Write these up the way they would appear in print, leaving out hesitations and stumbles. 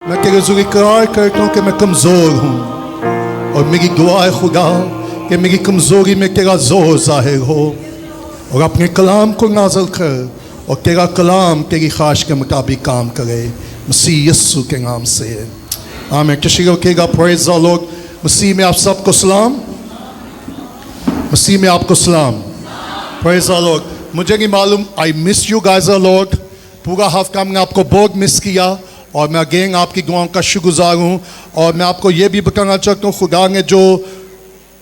मैं तेरे हुज़ूर इकरार करता हूँ कि मैं कमज़ोर हूँ, और मेरी दुआ है खुदा कि मेरी कमज़ोरी में तेरा ज़ोर ज़ाहिर हो, और अपने कलाम को नाज़िल कर, और तेरा कलाम तेरी ख्वाहिश के मुताबिक काम करे, मसीह यीशु के नाम से आमीन। तशरीफ़ रखिएगा। Praise the Lord. मसीह में आप सबको सलाम, मसीह में आपको सलाम। Praise the Lord. मुझे नहीं मालूम, I miss you guys a lot. पूरा हफ्ता मैंने आपको बहुत मिस किया, और मैं अगेन आपकी दुआओं का शुक्रगुजार हूँ। और मैं आपको ये भी बताना चाहता हूँ, खुदा ने जो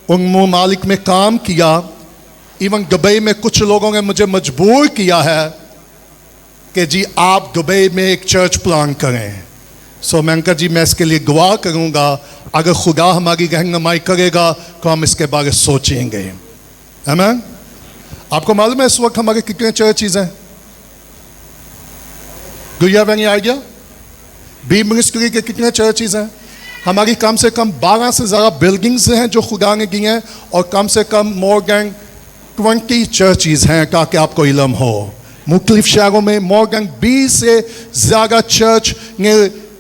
उन ममालिक में काम किया, इवन दुबई में कुछ लोगों ने मुझे मजबूर किया है कि जी आप दुबई में एक चर्च प्लान करें। सो मैं कहा जी मैं इसके लिए दुआ करूँगा, अगर खुदा हमारी रहनुमाई करेगा तो हम इसके बारे में सोचेंगे। आमीन। आपको मालूम है इस वक्त हमारे कितने चर्चेज हैं? Do you have any idea? बी मिनिस्ट्री के कितने चर्चेज हैं? हमारी कम से कम 12 से ज़्यादा बिल्डिंग्स हैं जो खुदा ने दी हैं, और कम से कम मोर देन 20 चर्चेज हैं, ताकि आपको इल्म हो। मुख्तलिफ शहरों में मोर देन 20 से ज़्यादा चर्च ने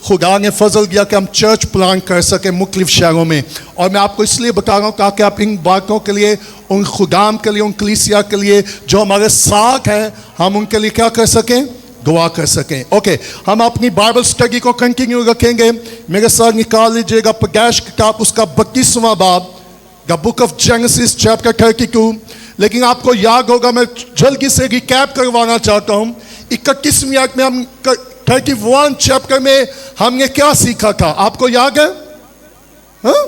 खुदा ने फजल दिया कि हम चर्च प्लान कर सकें मुख्तलिफ शहरों में। और मैं आपको इसलिए बता रहा हूँ ताकि आप इन बातों के लिए, उन खुदाम के लिए, उन कलीसिया के लिए जो हमारे साथ हैं, हम उनके लिए क्या कर सकें? दुआ कर सकें। ओके, हम अपनी बाइबल स्टडी को कंटिन्यू रखेंगे। मेरे साथ निकाल लीजिएगा पैदाइश किताब उसका 32वां बाब, the book of genesis chapter 32। लेकिन आपको याद होगा, मैं जल्दी से रिकैप करवाना चाहता हूँ। 31वीं आयत में हम 31 चैप्टर में हमने क्या सीखा था, आपको याद है? हाँ?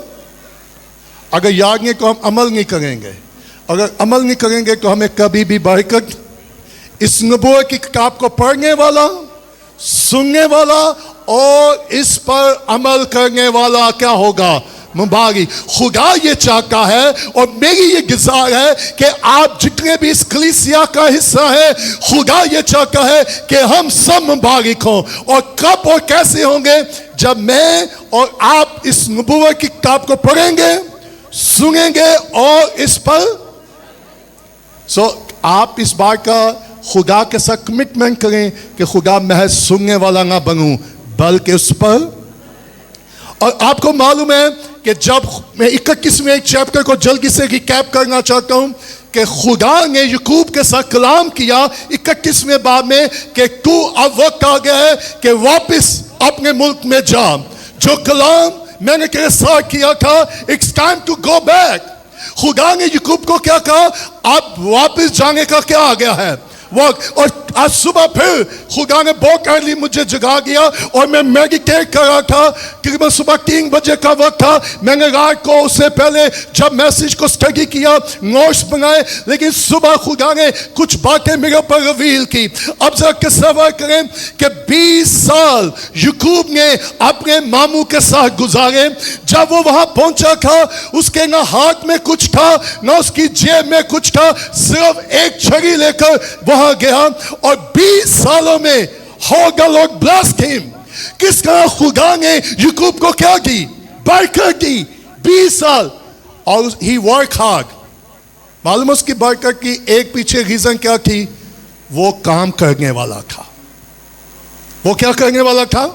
अगर याद नहीं तो हम अमल नहीं करेंगे, अगर अमल नहीं करेंगे तो हमें कभी भी बरकत, इस नबूवत की किताब को पढ़ने वाला, सुनने वाला और इस पर अमल करने वाला क्या होगा? मुबारक। खुदा ये चाहता है और मेरी ये गुज़ार है कि आप जितने भी इस कलीसिया का हिस्सा है, खुदा ये चाहता है कि हम सब मुबारक हों। और कब और कैसे होंगे? जब मैं और आप इस नबूवत की किताब को पढ़ेंगे, सुनेंगे और इस पर आप इस बात का खुदा के साथ कमिटमेंट करें कि खुदा महज सुनने वाला ना बनूं, बल्कि उस पर। और आपको मालूम है कि जब मैं 31वें चैप्टर को जल्दी से रिकैप करना चाहता हूं कि खुदा ने याकूब के साथ कलाम किया 31वें बाब में कि तू अब वक्त आ गया है कि वापस अपने मुल्क में जा। जो कलाम मैंने तेरे साथ किया था, it's time to go back. खुदा ने याकूब को क्या कहा? अब वापस जाने का क्या आ गया है वक्त। और आज सुबह फिर खुदा ने बहुत अर्ली मुझे जगा दिया, और मैं मेडिटेट कर रहा था। तकरीबन सुबह 3 बजे का वक्त था। मैंने रात को उससे पहले जब मैसेज को स्टडी किया, नोट्स बनाए, लेकिन सुबह खुदा ने कुछ बातें मेरे ऊपर रिवील की। अब जरा तसव्वुर करें कि 20 साल याकूब ने अपने मामू के साथ गुजारे। जब वो वहां पहुंचा था, उसके ना हाथ में कुछ था, ना उसकी जेब में कुछ था, सिर्फ एक छड़ी लेकर वहां गया। और 20 सालों में how the Lord blessed him। किस तरह खुदा ने याकूब को क्या की? बरकत दी। 20 साल। और he worked hard। मालूम उसकी बरकत की एक पीछे रीजन क्या थी? वो काम करने वाला था। वो क्या करने वाला था?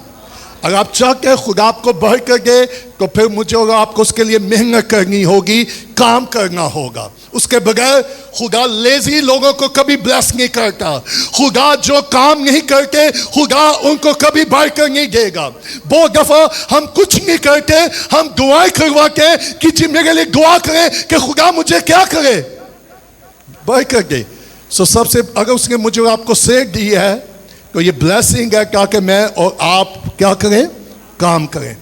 अगर आप चाहते हैं खुदा आपको बरकत दे, तो फिर मुझे और आपको उसके लिए मेहनत करनी होगी, काम करना होगा। उसके बगैर खुदा लेजी लोगों को कभी ब्लेस नहीं करता। खुदा जो काम नहीं करते, खुदा उनको कभी बरकत नहीं देगा। बहुत दफा हम कुछ नहीं करते, हम दुआएं करवाते कि जी मेरे लिए दुआ करें कि खुदा मुझे क्या करे? बरकत दे। सबसे अगर उसने मुझे और आपको सेठ दी है, तो ये ब्लेसिंग है ताकि मैं और आप क्या करें? काम करें।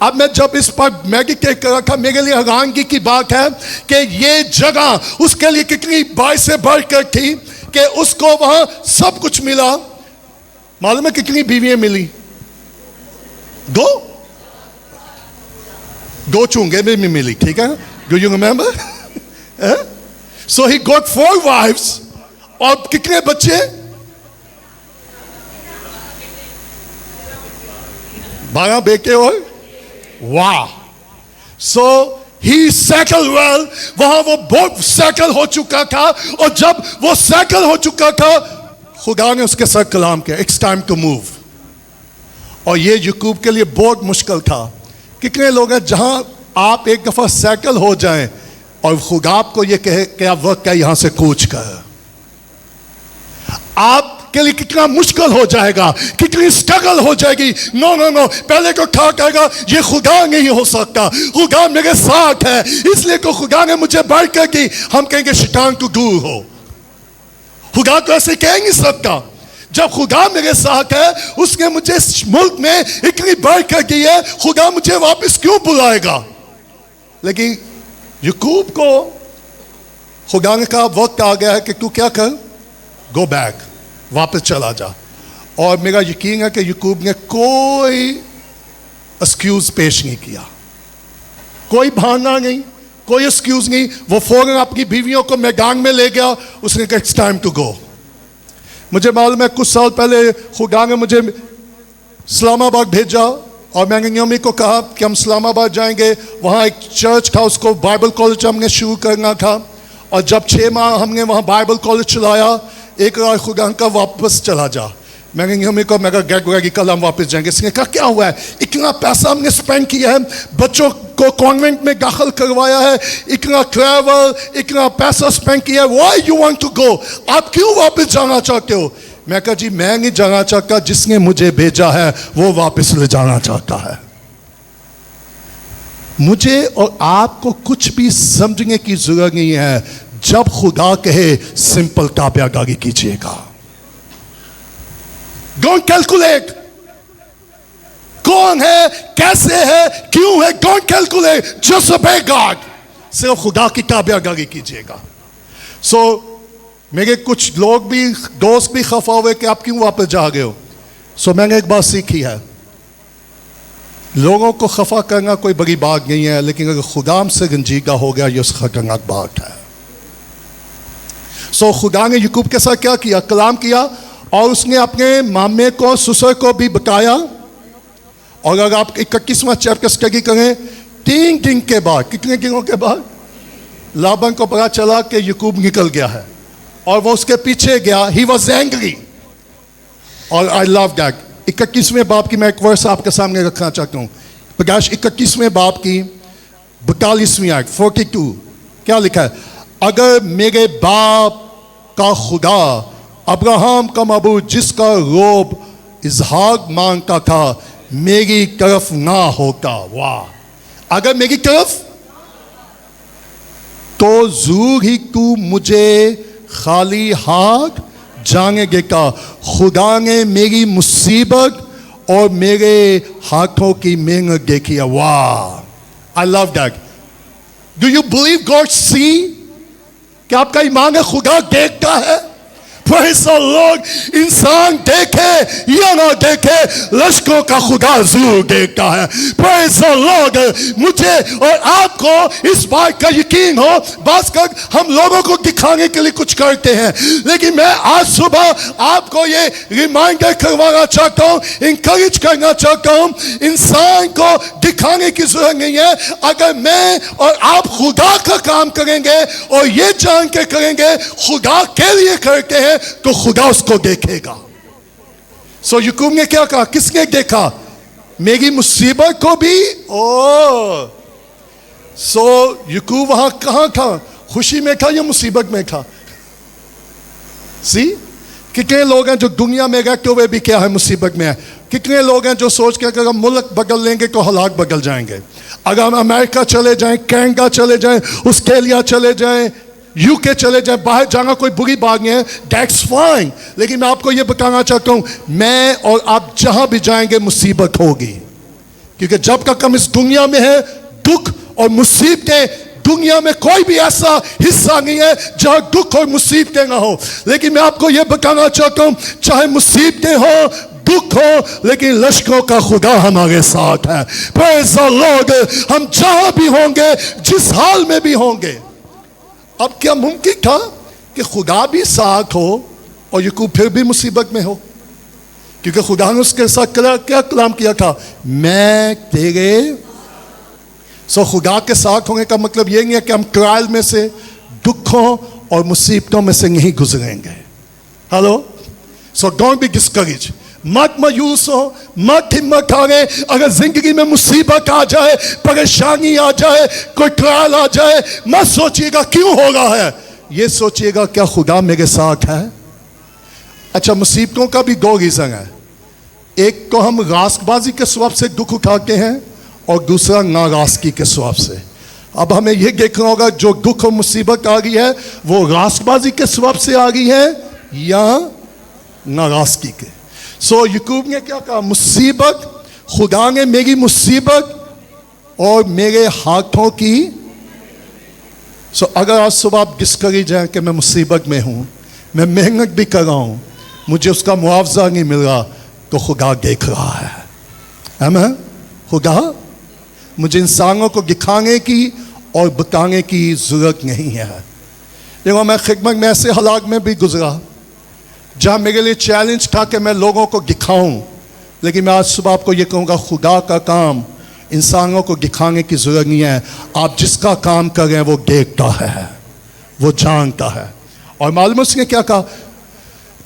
अब मैं जब इस पर मेडिटेट कर रहा था, मेरे लिए हैरानगी की बात है कि ये जगह उसके लिए कितनी बाइस से बढ़कर थी कि उसको वहां सब कुछ मिला। मालूम है कितनी बीवियां मिली? दो चूंगे में मिली, ठीक है? Do you remember? So he got 4 wives. और कितने बच्चे? 12 बेटे। और वाह। So he settle well. वहां वो बहुत सेटल हो चुका था, और जब वो सेटल हो चुका था, खुदा ने उसके साथ कलाम किया, इट्स टाइम टू मूव। और ये याकूब के लिए बहुत मुश्किल था। कितने लोग हैं जहां आप एक दफा सेटल हो जाएं और खुदा आपको ये कहे कि आप वक्त का यहां से कूच कर, आपके लिए कितना मुश्किल हो जाएगा, कितनी स्ट्रगल हो जाएगी। नो नो नो, पहले को क्या कहेगा, ये खुदा नहीं हो सकता, खुदा मेरे साथ है, इसलिए को खुदा ने मुझे बरकत की। हम कहेंगे शैतान तू दूर हो। खुदा तो ऐसे कह नहीं सकता। जब खुदा मेरे साथ है, उसने मुझे इस मुल्क में इतनी बरकत दी है, खुदा मुझे वापस क्यों बुलाएगा। लेकिन याकूब को खुदा ने कहा वक्त आ गया है कि तू क्या कर, गो बैक, वापस चला जा। और मेरा यकीन है कि याकूब ने कोई एक्सक्यूज पेश नहीं किया, कोई बहाना नहीं, कोई एक्सक्यूज नहीं। वो फौरन अपनी बीवियों को मैदान में ले गया, उसने कहा इट्स टाइम टू गो। मुझे मालूम है कुछ साल पहले खुदा ने मुझे इस्लामाबाद भेजा और मैंने नियमी को कहा कि हम इस्लामाबाद जाएंगे। वहाँ एक चर्च था, उसको बाइबल कॉलेज हमने शुरू करना था। और जब 6 माह हमने वहाँ बाइबल कॉलेज चलाया, एक रात खुदा का वापस चला जा। मैंने नियमी को मैं कहा कल हम वापस जाएंगे। इसने कहा क्या हुआ है, इतना पैसा हमने स्पेंड किया है, बच्चों को कॉन्वेंट में दाखिल करवाया है, इतना ट्रैवल, इतना पैसा स्पेंड किया है, why you want to go, आप क्यों वापस जाना चाहते हो। मैं कहा जी मैं नहीं जाना चाहता, जिसने मुझे भेजा है वो वापस ले जाना चाहता है। मुझे और आपको कुछ भी समझने की जरूरत नहीं है। जब खुदा कहे सिंपल ताबेदारी कीजिएगा। डोंट कैलकुलेट कौन है, कैसे है, क्यों है, डोंट कैलकुलेट, जस्ट ओबे गॉड। सिर्फ खुदा की ताबेदारी कीजिएगा। सो मेरे कुछ लोग भी, दोस्त भी खफा हुए कि आप क्यों वापस जा गए हो। सो मैंने एक बात सीखी है, लोगों को खफा करना कोई बड़ी बात नहीं है, लेकिन अगर खुदा से रंजीदा हो गया ये खतरनाक बात है। सो खुदा ने याकूब के साथ क्या किया, कलाम किया और उसने अपने मामे को, ससुर को भी बताया। और अगर आप 21वां चैप्टर स्टडी करें, 3 दिन के बाद, कितने दिनों के बाद लाबन को पता चला कि याकूब निकल गया है और वो उसके पीछे गया। He was angry. और आई लव दैट। 21वें बाब की मैं एक वर्स आपके सामने रखना चाहता हूँ। प्रकाश 21वें बाब की 42वीं आयत 42 क्या लिखा है, अगर मेरे बाप का खुदा अब्राहम का मबूद जिसका रोब इसहाक मांगता था मेरी तरफ ना होता, वाह, अगर मेरी तरफ, तो जरूर ही तू मुझे खाली हाथ जाने देगा। खुदा ने मेरी मुसीबत और मेरे हाथों की मेहनत देखी है, वाह, I love that. Do you believe God see, क्या आपका ईमान है खुदा देखता है। Praise the Lord। इंसान देखे या ना देखे, लश्कों का खुदा जरूर देखता है। Praise the Lord। मुझे और आपको इस बात का यकीन हो, बस कर हम लोगों को दिखाने के लिए कुछ करते हैं, लेकिन मैं आज सुबह आपको ये रिमाइंडर करवाना चाहता हूँ, इंकरेज करना चाहता हूँ, इंसान को दिखाने की जरूरत नहीं है। अगर मैं और आप खुदा का काम करेंगे और ये जान के करेंगे खुदा के लिए करते हैं, तो खुदा उसको देखेगा। सो याकूब ने क्या कहा, किसने देखा, मेरी मुसीबत को भी। ओ सो याकूब वहां कहां था, खुशी में था या मुसीबत में था। सी कितने लोग हैं जो दुनिया में रहते हुए भी क्या है, मुसीबत में है। कितने लोग हैं जो सोच के अगर हम मुल्क बदल लेंगे तो हालात बदल जाएंगे। अगर हम अमेरिका चले जाएं, कनाडा चले जाएं, ऑस्ट्रेलिया चले जाएं, यूके चले जाए, बाहर जाना कोई बुरी बात नहीं है, दैट्स फाइन। लेकिन मैं आपको यह बताना चाहता हूं, मैं और आप जहां भी जाएंगे मुसीबत होगी, क्योंकि जब तक हम इस दुनिया में है, दुख और मुसीबतें, दुनिया में कोई भी ऐसा हिस्सा नहीं है जहां दुख और मुसीबतें ना हो। लेकिन मैं आपको यह बताना चाहता हूं, चाहे मुसीबतें हो, दुख हो, लेकिन लश्कों का खुदा हमारे साथ है। Praise the Lord. हम जहां भी होंगे, जिस हाल में भी होंगे। अब क्या मुमकिन था कि खुदा भी साथ हो और याकूब फिर भी मुसीबत में हो, क्योंकि खुदा ने उसके साथ क्या कलाम किया था, मैं तेरे। सो खुदा के साथ होने का मतलब ये नहीं है कि हम ट्रायल में से, दुखों और मुसीबतों में से नहीं गुजरेंगे। Hello. So don't be discourage. मत मायूस हो, मत हिम्मत हारे। अगर जिंदगी में मुसीबत आ जाए, परेशानी आ जाए, कोई ट्रायल आ जाए, मत सोचिएगा क्यों हो रहा है, ये सोचिएगा क्या खुदा मेरे साथ है। अच्छा, मुसीबतों का भी दो रीजन है। एक तो हम रास्तबाजी के स्वभाव से दुख उठाते हैं और दूसरा नाराजगी के स्वभाव से। अब हमें यह देखना होगा जो दुख और मुसीबत आ रही है वो रास्तबाजी के स्वभाव से आ रही है या नाराजगी के। सो याकूब ने क्या कहा, मुसीबत, खुदा ने मेरी मुसीबत और मेरे हाथों की। सो अगर आज सुबह आप डिस्करेज हैं कि मैं मुसीबत में हूं, मैं मेहनत भी कर रहा हूं, मुझे उसका मुआवजा नहीं मिल रहा, तो खुदा देख रहा है। आमीन। खुदा, मुझे इंसानों को दिखाने की और बताने की जरूरत नहीं है। देखो, मैं खिदमत में ऐसे हालात में भी गुजरा जहां मेरे लिए चैलेंज था कि मैं लोगों को दिखाऊं, लेकिन मैं आज सुबह आपको यह कहूँगा, खुदा का काम इंसानों को दिखाने की जरूरत नहीं है। आप जिसका काम कर रहे हैं वो देखता है, वो जानता है। और मालूम उसने क्या कहा,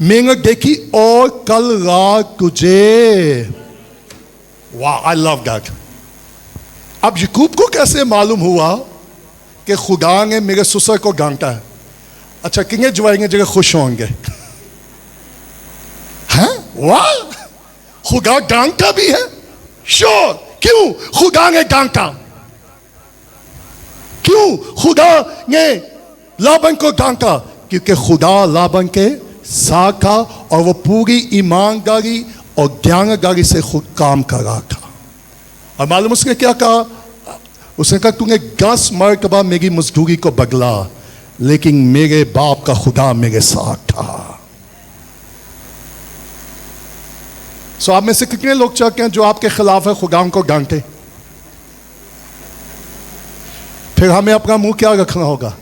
मैंने देखी और कल रात तुझे। वाह, आई लव दैट। अब याकूब को कैसे मालूम हुआ कि खुदा ने मेरे ससुर को डांटा है? अच्छा, कितने जवाएंगे जगह खुश होंगे? हैं? वाह, खुदा डांटा भी है। श्योर। क्यों खुदा ने डांटा? क्यों खुदा ने लाबन को डांटा? क्योंकि खुदा लाबन के साथ था और वो पूरी ईमानदारी और ज्ञानदारी से खुद काम कर रहा था। और मालूम उसने क्या कहा? उसने कहा, तूने 10 मरतबा मेरी मजदूरी को बदला, लेकिन मेरे बाप का खुदा मेरे साथ था। सो आप में से कितने लोग चाहते हैं जो आपके खिलाफ है खुदा को डांटे? फिर हमें अपना मुंह क्या रखना होगा?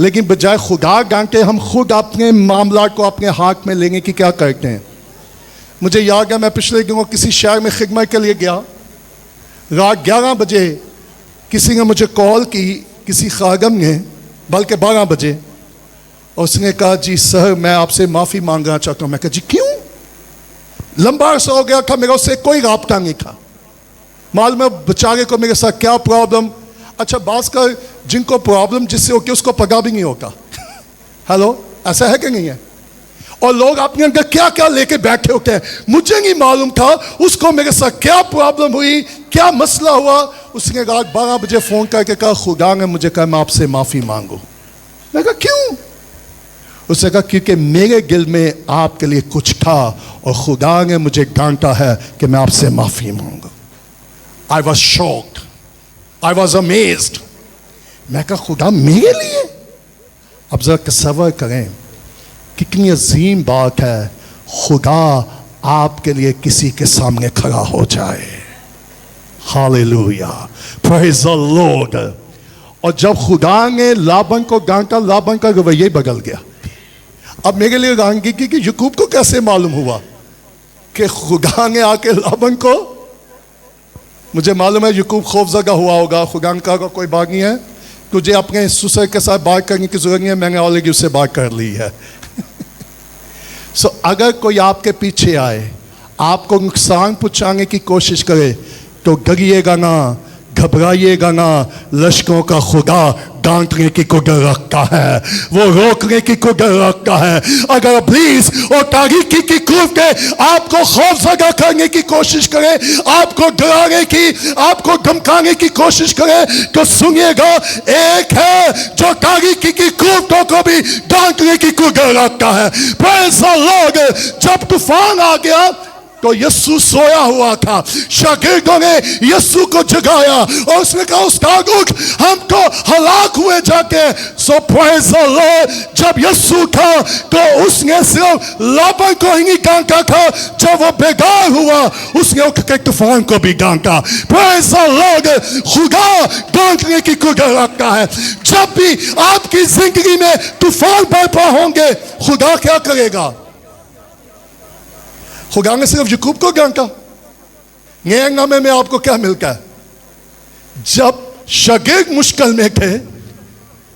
लेकिन बजाय खुदा डांटे हम खुद अपने मामला को अपने हाथ में लेने की क्या करते हैं? मुझे याद है, मैं पिछले दिनों किसी शहर में खिदमत के लिए गया। रात 11 बजे किसी ने मुझे कॉल की, किसी खादम ने, बल्कि 12 बजे। और उसने कहा, जी सर, मैं आपसे माफ़ी मांगना चाहता हूँ। मैं कहा, जी क्यों? लंबा अर्सा हो गया था, मेरा उससे कोई राब्ता नहीं था। मालूम है बेचारे को मेरे साथ क्या प्रॉब्लम। अच्छा, बात कर, जिनको प्रॉब्लम जिससे होती है उसको पता भी नहीं होता। हेलो, ऐसा है कि नहीं है? और लोग अपने अंदर क्या क्या लेके बैठे होते हैं। मुझे नहीं मालूम था उसको मेरे साथ क्या प्रॉब्लम हुई, क्या मसला हुआ। उसने रात 12 बजे फोन करके कहा, खुदा ने मुझे कहा मैं आपसे माफी मांगू। मैं कहा क्यों? उसने कहा, क्योंकि मेरे दिल में आपके लिए कुछ था और खुदा ने मुझे डांटा है कि मैं आपसे माफी मांगू। I was shocked, I was amazed. मैं कहा, खुदा मेरे लिए? अब जरा तसव्वुर करें कितनी अजीम बात है, खुदा आपके लिए किसी के सामने खड़ा हो जाए। Hallelujah, praise the Lord. और जब खुदा ने लाबन को डांटा, लाबन का रवैया बदल गया। अब मेरे लिए रांगी की कि याकूब को कैसे मालूम हुआ कि खुदा ने आके लाबन को, मुझे मालूम है याकूब खौफजदा हुआ होगा। खुदा ने कहा, कोई बात नहीं है, तुझे अपने ससुर के साथ बात करने की जरूरत नहीं है, मैंने ऑलरेडी उससे बात कर ली है। अगर कोई आपके पीछे आए, आपको नुकसान पहुंचाने की कोशिश करे, तो डरिएगा ना, घबराइएगा ना। लश्करों का खुदा डांटने की कुदरत रखता है, वो रोकने की कुदरत रखता है। अगर इब्लीस और तारीकी की कुव्वतें आपको खौफजदा करने की कोशिश करे, आपको डराने की, आपको धमकाने की कोशिश करे, तो सुनिएगा, एक है जो तारीकी की कुव्वतों को भी डांटने की कुदरत रखता है। Praise the Lord. जब तूफान आ गया तो यीशु सोया हुआ था। शागिर्दों ने यीशु को जगाया और उसने कहा, उस्ताद उठ, हम तो हलाक हुए जाते हैं। सो प्रेज़ द लॉर्ड। जब यीशु था तो उसने सिर्फ लाबन को ही नहीं डांटा था, जब वो बेगार हुआ उसने उठ के तूफान को भी डांटा। Praise the Lord. खुदा डांटने की कुदरत रखता है। जब भी आपकी जिंदगी में तूफान बरपा होंगे, खुदा क्या करेगा? खुदा ने सिर्फ याकूब को डांटा। नामे में आपको क्या मिलता है? जब शागिर्द मुश्किल में थे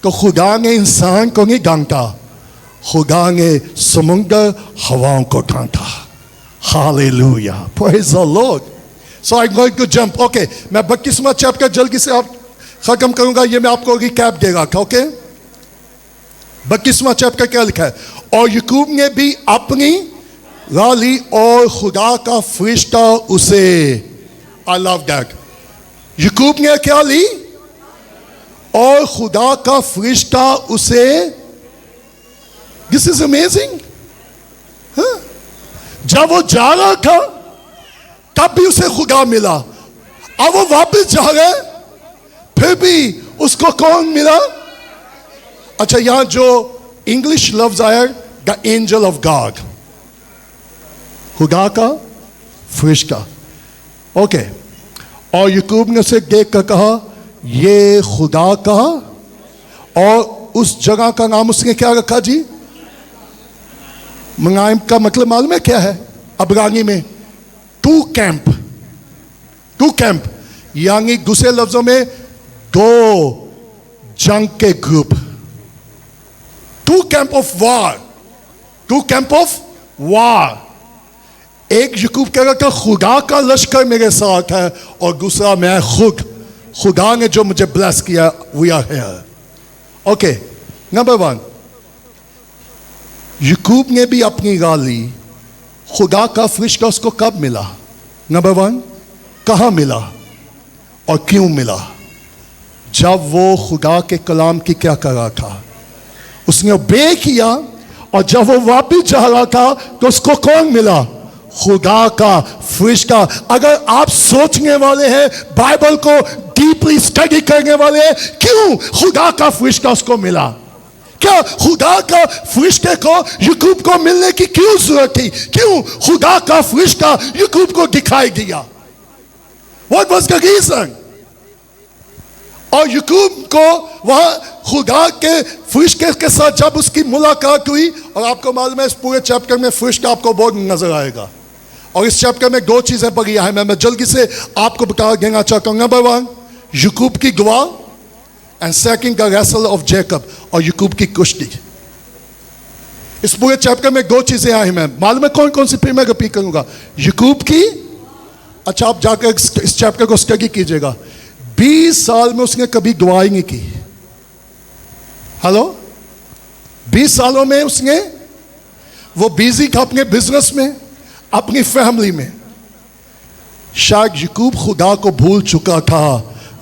तो खुदा ने इंसान को नहीं डांटा, खुदा ने समुंदर हवाओं को डांटा। Hallelujah. Praise the Lord. So I'm going to jump. Okay. मैं 32वां चैप्टर जल्दी से आप खत्म करूंगा. ये मैं आपको रिकैप देगा. ओके. 32वां चैप्टर क्या लिखा है? और याकूब ने भी अपनी गाली और खुदा का फरिश्ता उसे. I love that. याकूब ने क्या ली? और खुदा का फरिश्ता उसे. This is amazing. हाँ? जब वो जा रहा था तब भी उसे खुदा मिला. अब वो वापस जा रहा है फिर भी उसको कौन मिला? अच्छा, यहां जो इंग्लिश लफ्ज आया, द एंजल ऑफ गॉड, खुदा का फरिश्ता. ओके. और याकूब ने उसे देख कर कहा, ये खुदा का. और उस जगह का नाम उसने क्या रखा जी? मंगाइम का मतलब मालूम है क्या है अबरानी में? To camp. टू कैंप यानी दूसरे लफ्जों में दो जंग के group. Two camp of war. Two camp of war. एक याकूब कह रहा था खुदा का लश्कर मेरे साथ है, और दूसरा मैं खुद, खुदा ने जो मुझे ब्लेस किया. We are here. Okay. Number 1, Yakub ने भी अपनी गाली. खुदा का फरिश्ता उसको कब मिला? नंबर 1, कहां मिला और क्यों मिला? जब वो खुदा के कलाम की क्या कर रहा था, उसने ओबे किया. और जब वो वापस जा रहा था तो उसको कौन मिला? खुदा का फरिश्ता. अगर आप सोचने वाले हैं, बाइबल को डीपली स्टडी करने वाले हैं, क्यों खुदा का फरिश्ता उसको मिला? क्या खुदा का फरिश्ते को याकूब को मिलने की क्यों जरूरत थी? क्यों खुदा का फरिश्ता याकूब को दिखाई दिया? What was the reason? और याकूब को वहां खुदा के फरिश्ते के साथ जब उसकी मुलाकात हुई, और आपको मालूम है इस पूरे चैप्टर में फरिश्ता आपको बहुत नजर आएगा. और इस चैप्टर में 2 चीजें पड़ी है, मैं जल्दी से आपको बता देना चाहता हूं. नंबर 1, याकूब की गवाह, and second the wrestle of Jacob, और याकूब की कुश्ती. इस पूरे चैप्टर में 2 चीजें आई. मैं मालूम है कौन कौन सी, फिर मैं रिपीट करूंगा. याकूब की. अच्छा, आप जाकर इस चैप्टर को स्टडी कीजिएगा. 20 साल में उसने कभी गवाही नहीं की. हेलो. 20 सालों में उसने, वो बिजी था अपने बिजनेस में, अपनी फैमिली में. शायद याकूब खुदा को भूल चुका था,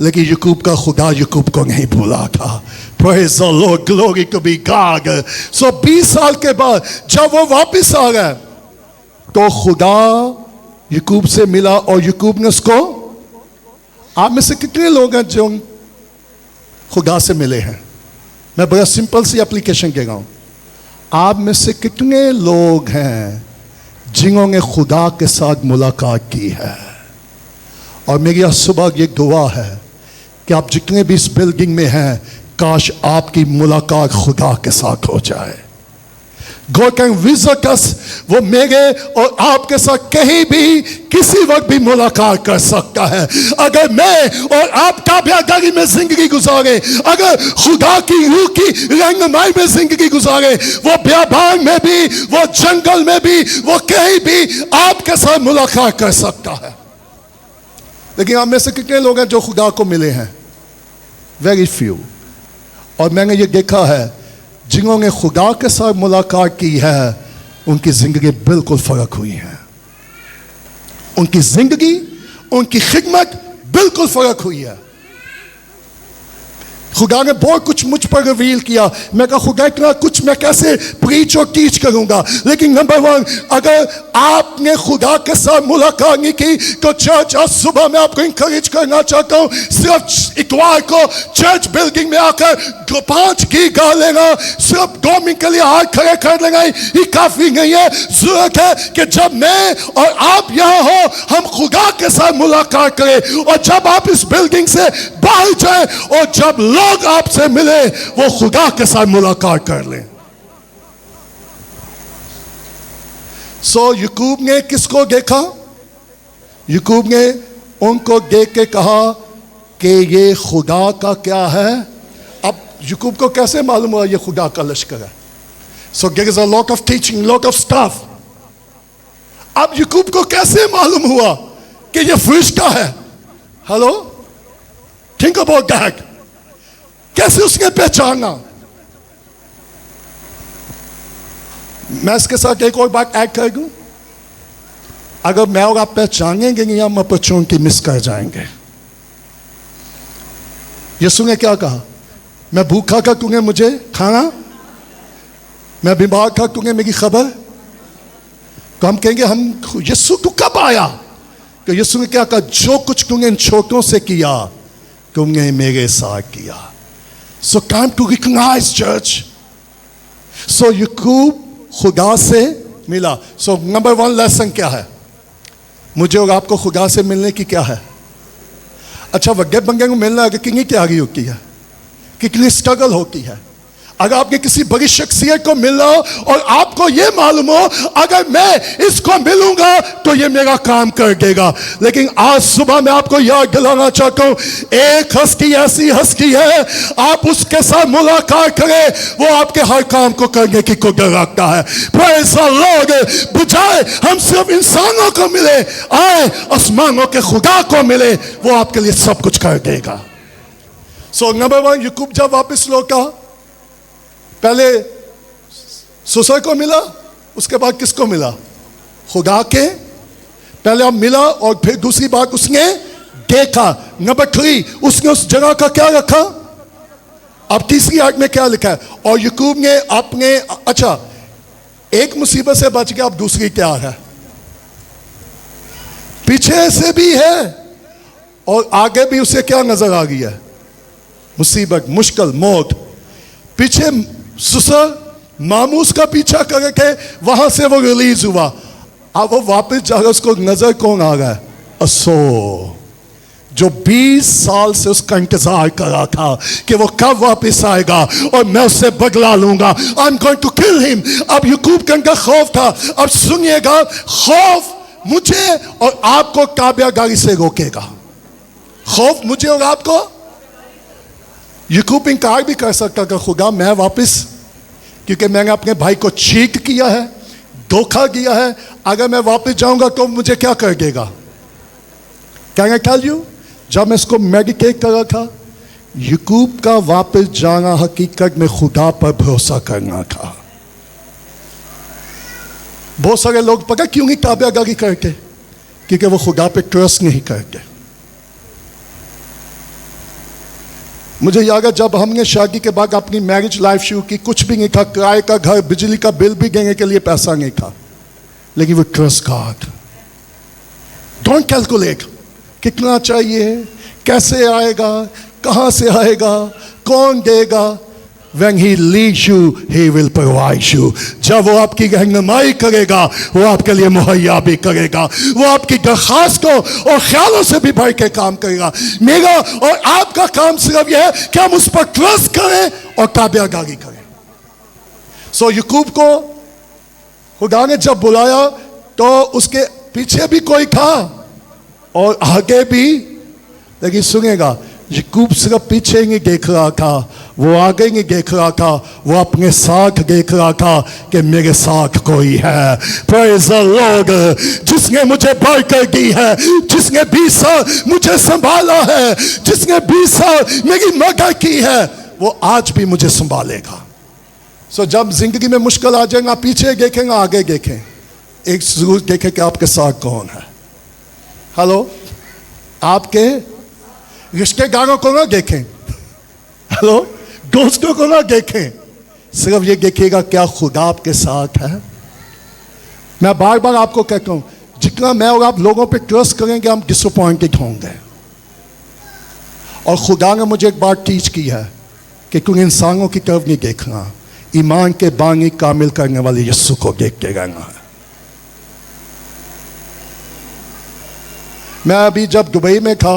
लेकिन याकूब का खुदा याकूब को नहीं भूला था. Praise the Lord, glory to be God. So 20 साल के बाद जब वो वापस आ गए तो खुदा याकूब से मिला, और याकूब ने उसको. आप में से कितने लोग हैं जो खुदा से मिले हैं? मैं बड़ा सिंपल सी एप्लीकेशन कह रहा हूं. आप में से कितने लोग हैं जिन्होंने खुदा के साथ मुलाकात की है? और मेरी आज सुबह ये दुआ है कि आप जितने भी इस बिल्डिंग में हैं, काश आपकी मुलाकात खुदा के साथ हो जाए. God can visit us. वो मेरे और आपके साथ कहीं भी किसी वक्त भी मुलाकात कर सकता है. अगर मैं और आप ताबियादारी में जिंदगी गुजारे, अगर खुदा की रूह की रहनुमाई में जिंदगी गुजारे, वो बियाबान में भी, वो जंगल में भी, वो कहीं भी आपके साथ मुलाकात कर सकता है. लेकिन आप में से कितने लोग हैं जो खुदा को मिले हैं? Very few. और मैंने ये देखा है, जिन्होंने खुदा के साथ मुलाकात की है, उनकी जिंदगी बिल्कुल फर्क हुई है. उनकी जिंदगी, उनकी खिदमत बिल्कुल फर्क हुई है. खुदा ने बहुत कुछ मुझ पर रिवील किया. मैं कहा खुदा इतना कुछ मैं कैसे प्रीच और टीच करूंगा? लेकिन नंबर 1, अगर आपने खुदा के साथ मुलाकात नहीं की तो चर्च, आज सुबह मैं आपको इंकरेज करना चाहता हूं, सिर्फ इतवार को चर्च बिल्डिंग में आकर 5 गीत गा लेना, सिर्फ 2 मिनट के लिए हाथ खड़े कर लेना ही काफी नहीं है. जरूरत है कि जब मैं और आप यहां हो, हम खुदा के साथ मुलाकात करें. और जब आप इस बिल्डिंग से बाहर जाए और जब लोग आपसे मिले, वो खुदा के साथ मुलाकात कर लें. सो याकूब ने किसको देखा? याकूब ने उनको देख के कहा कि ये खुदा का क्या है. अब याकूब को कैसे मालूम हुआ ये खुदा का लश्कर है? So there is a lot of teaching, lot of stuff. अब याकूब को कैसे मालूम हुआ कि ये फरिश्ता है? Hello, think about that. कैसे उसने पहचाना? मैं इसके साथ एक और बात ऐड कर दूं। अगर मैं और आप पहचानेंगे नहीं, हम अपॉर्चुनिटी मिस कर जाएंगे। यीशु ने क्या कहा? मैं भूखा था, तूने मुझे खाना, मैं बीमार था, तूने मेरी खबर। तो हम कहेंगे हम यीशु तू कब आया? तो यीशु ने क्या कहा? जो कुछ तूने इन छोटों से किया तुमने मेरे साथ किया। So time to recognise church. So Yakub खुदा से मिला। सो नंबर 1 लेसन क्या है? मुझे और आपको खुदा से मिलने की क्या है? अच्छा, वगे बंगे को मिलना है कि कितनी तैयारी होती है, कितनी स्ट्रगल होती है। अगर आपके किसी बड़ी शख्सियत को मिलना हो और आपको ये मालूम हो अगर मैं इसको मिलूंगा तो ये मेरा काम कर देगा, लेकिन आज सुबह मैं आपको याद दिलाना चाहता हूं, एक हस्ती ऐसी हस्ती है, आप उसके साथ मुलाकात करें, वो आपके हर काम को करने की कुदरत रखता है। Praise the Lord. बजाय हम सिर्फ इंसानों को मिले, आए आसमानों के खुदा को मिले, वो आपके लिए सब कुछ कर देगा। सो नंबर 1, याकूब जब वापस लौटा, पहले सुसर को मिला, उसके बाद किसको मिला? खुदा के। पहले अब मिला और फिर दूसरी बात उसने देखा। नंबर 3, उसने उस जगह का क्या रखा? अब तीसरी आयत में क्या लिखा है? और याकूब ने अपने, अच्छा, एक मुसीबत से बच गया, अब दूसरी क्या है? पीछे से भी है और आगे भी उसे क्या नजर आ गई है? मुसीबत, मुश्किल, मौत। पीछे ससुर मामूस का पीछा करके वहां से वो रिलीज हुआ। अब वो वापस जाकर उसको नजर कौन आ रहा है? असो, जो 20 साल से उसका इंतजार कर रहा था कि वो कब वापस आएगा और मैं उससे बदला लूंगा। I am going to kill him. अब याकूब का इनका खौफ था। अब सुनिएगा, खौफ मुझे और आपको काबियागारी से रोकेगा। खौफ मुझे और आपको, याकूब इनकार भी कर सकता कि खुदा मैं वापस, क्योंकि मैंने अपने भाई को चीट किया है, धोखा किया है, अगर मैं वापस जाऊंगा तो मुझे क्या कर देगा? कैन आई टेल यू, जब मैं इसको मेडिटेट कर रहा था, याकूब का वापस जाना हकीकत में खुदा पर भरोसा करना था। बहुत सारे लोग पता क्यों नहीं ताबियादारी करते? क्योंकि वो खुदा पे ट्रस्ट नहीं करते। मुझे याद है जब हमने शादी के बाद अपनी मैरिज लाइफ शुरू की, कुछ भी नहीं था, किराए का घर, बिजली का बिल भी देने के लिए पैसा नहीं था, लेकिन वो ट्रस्ट गॉड। डोंट कैलकुलेट कितना चाहिए, कैसे आएगा, कहां से आएगा, कौन देगा। When he leads you, he will provide you. जब वो आपकी रहनुमाई करेगा, वो आपके लिए मुहैया भी करेगा, वो आपकी दरख्वास्त को और ख्यालों से भी बढ़ के काम करेगा। मेरा और आपका काम सिर्फ यह है कि हम उस पर ट्रस्ट करें और ताबियादारी करें। सो याकूब को खुदा ने जब बुलाया तो उसके पीछे भी कोई था और आगे भी, लेकिन सुनेगा, याकूब सिर्फ पीछे नहीं देख रहा था, वो आगे नहीं देख रहा था, वो अपने साथ देख रहा था कि मेरे साथ कोई है। Praise the Lord. जिसने मुझे बढ़कर दी है, जिसने 20 साल मुझे संभाला है, जिसने 20 साल मेरी मदद की है, वो आज भी मुझे संभालेगा। सो जब जिंदगी में मुश्किल आ जाएगा, पीछे देखेंगे, आगे देखें, एक जरूर देखें कि आपके साथ कौन है। हेलो, आपके रिश्तेदारों को ना देखें, हेलो, दोस्तों को ना देखें, सिर्फ ये देखिएगा क्या खुदा आपके साथ है। मैं बार बार आपको कहता हूं, जितना मैं और आप लोगों पे ट्रस्ट करेंगे, हम डिसअपॉइंटेड होंगे। और खुदा ने मुझे एक बात टीच की है कि तुम इंसानों की तरफ नहीं देखना, ईमान के बानी कामिल करने वाले यीशु को देखते रहना है। मैं अभी जब दुबई में था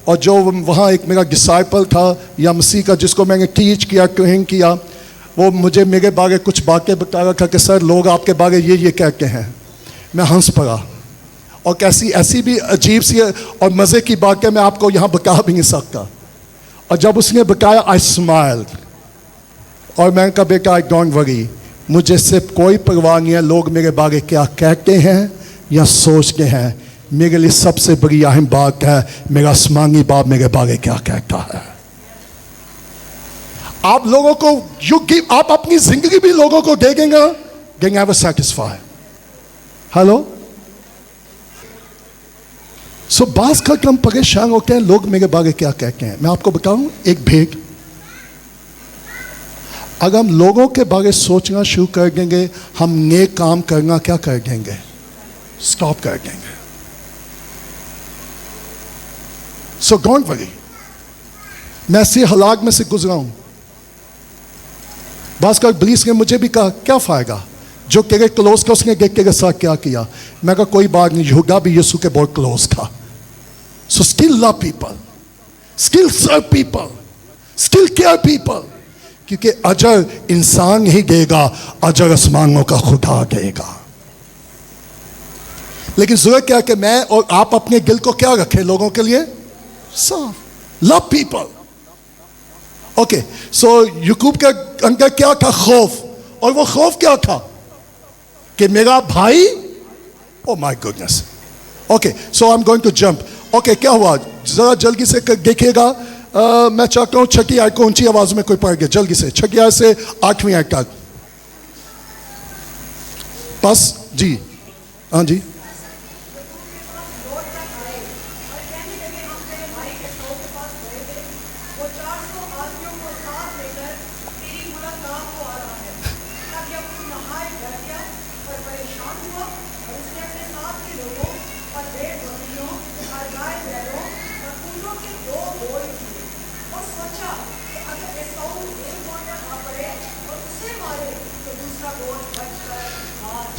और जो वहाँ एक मेरा डिसाइपल था या मसीह का, जिसको मैंने टीच किया, ट्रेन किया, वो मुझे मेरे बारे कुछ बातें बता रहा था कि सर लोग आपके बारे ये कहते हैं। मैं हंस पड़ा और कैसी ऐसी भी अजीब सी और मज़े की बातें मैं आपको यहाँ बता भी नहीं सकता। और जब उसने बताया, आई स्माइल, और मैंने कहा बेटा आई डोंट वरी, मुझे सिर्फ कोई परवाह नहीं है लोग मेरे बारे क्या कहते हैं या सोच के हैं मेरे लिए सबसे बड़ी अहम बात है मेरा आसमानी बाप मेरे बारे क्या कहता है। आप लोगों को आप अपनी जिंदगी भी लोगों को देंगे, they never satisfy। हेलो, सो बास करके हम परेशान होते हैं लोग मेरे बारे क्या कहते हैं। मैं आपको बताऊं एक भेद, अगर हम लोगों के बारे सोचना शुरू कर देंगे हम नेक काम करना क्या कर देंगे, स्टॉप कर देंगे। सो डोंट वरी, मैं ऐसे हालात में से गुजरा हूं। बास कर पुलिस ने मुझे भी कहा क्या फायदा, जो तेरे क्लोज का उसने देख तेरे साथ क्या किया। मैं कहा कोई बात नहीं, यहूदा भी यीशु के बहुत क्लोज था। So still love people, still serve people, still care people, क्योंकि अजर इंसान ही देगा, अजर आसमानों का खुदा देगा। लेकिन जरूरत क्या है कि मैं और आप अपने दिल को क्या रखें लोगों के लिए, साफ। Love people. ओके, सो याकूब के अंदर क्या था, खौफ। और वो खौफ क्या था कि मेरा भाई, oh my goodness. Okay, so I am going to jump. Okay, क्या हुआ जरा जल्दी से देखिएगा। मैं चाहता हूं छठी आयत को ऊंची आवाज में कोई पढ़ गया जल्दी से, छठी आयत से 8वीं आयत तक बस जी। हाँ जी,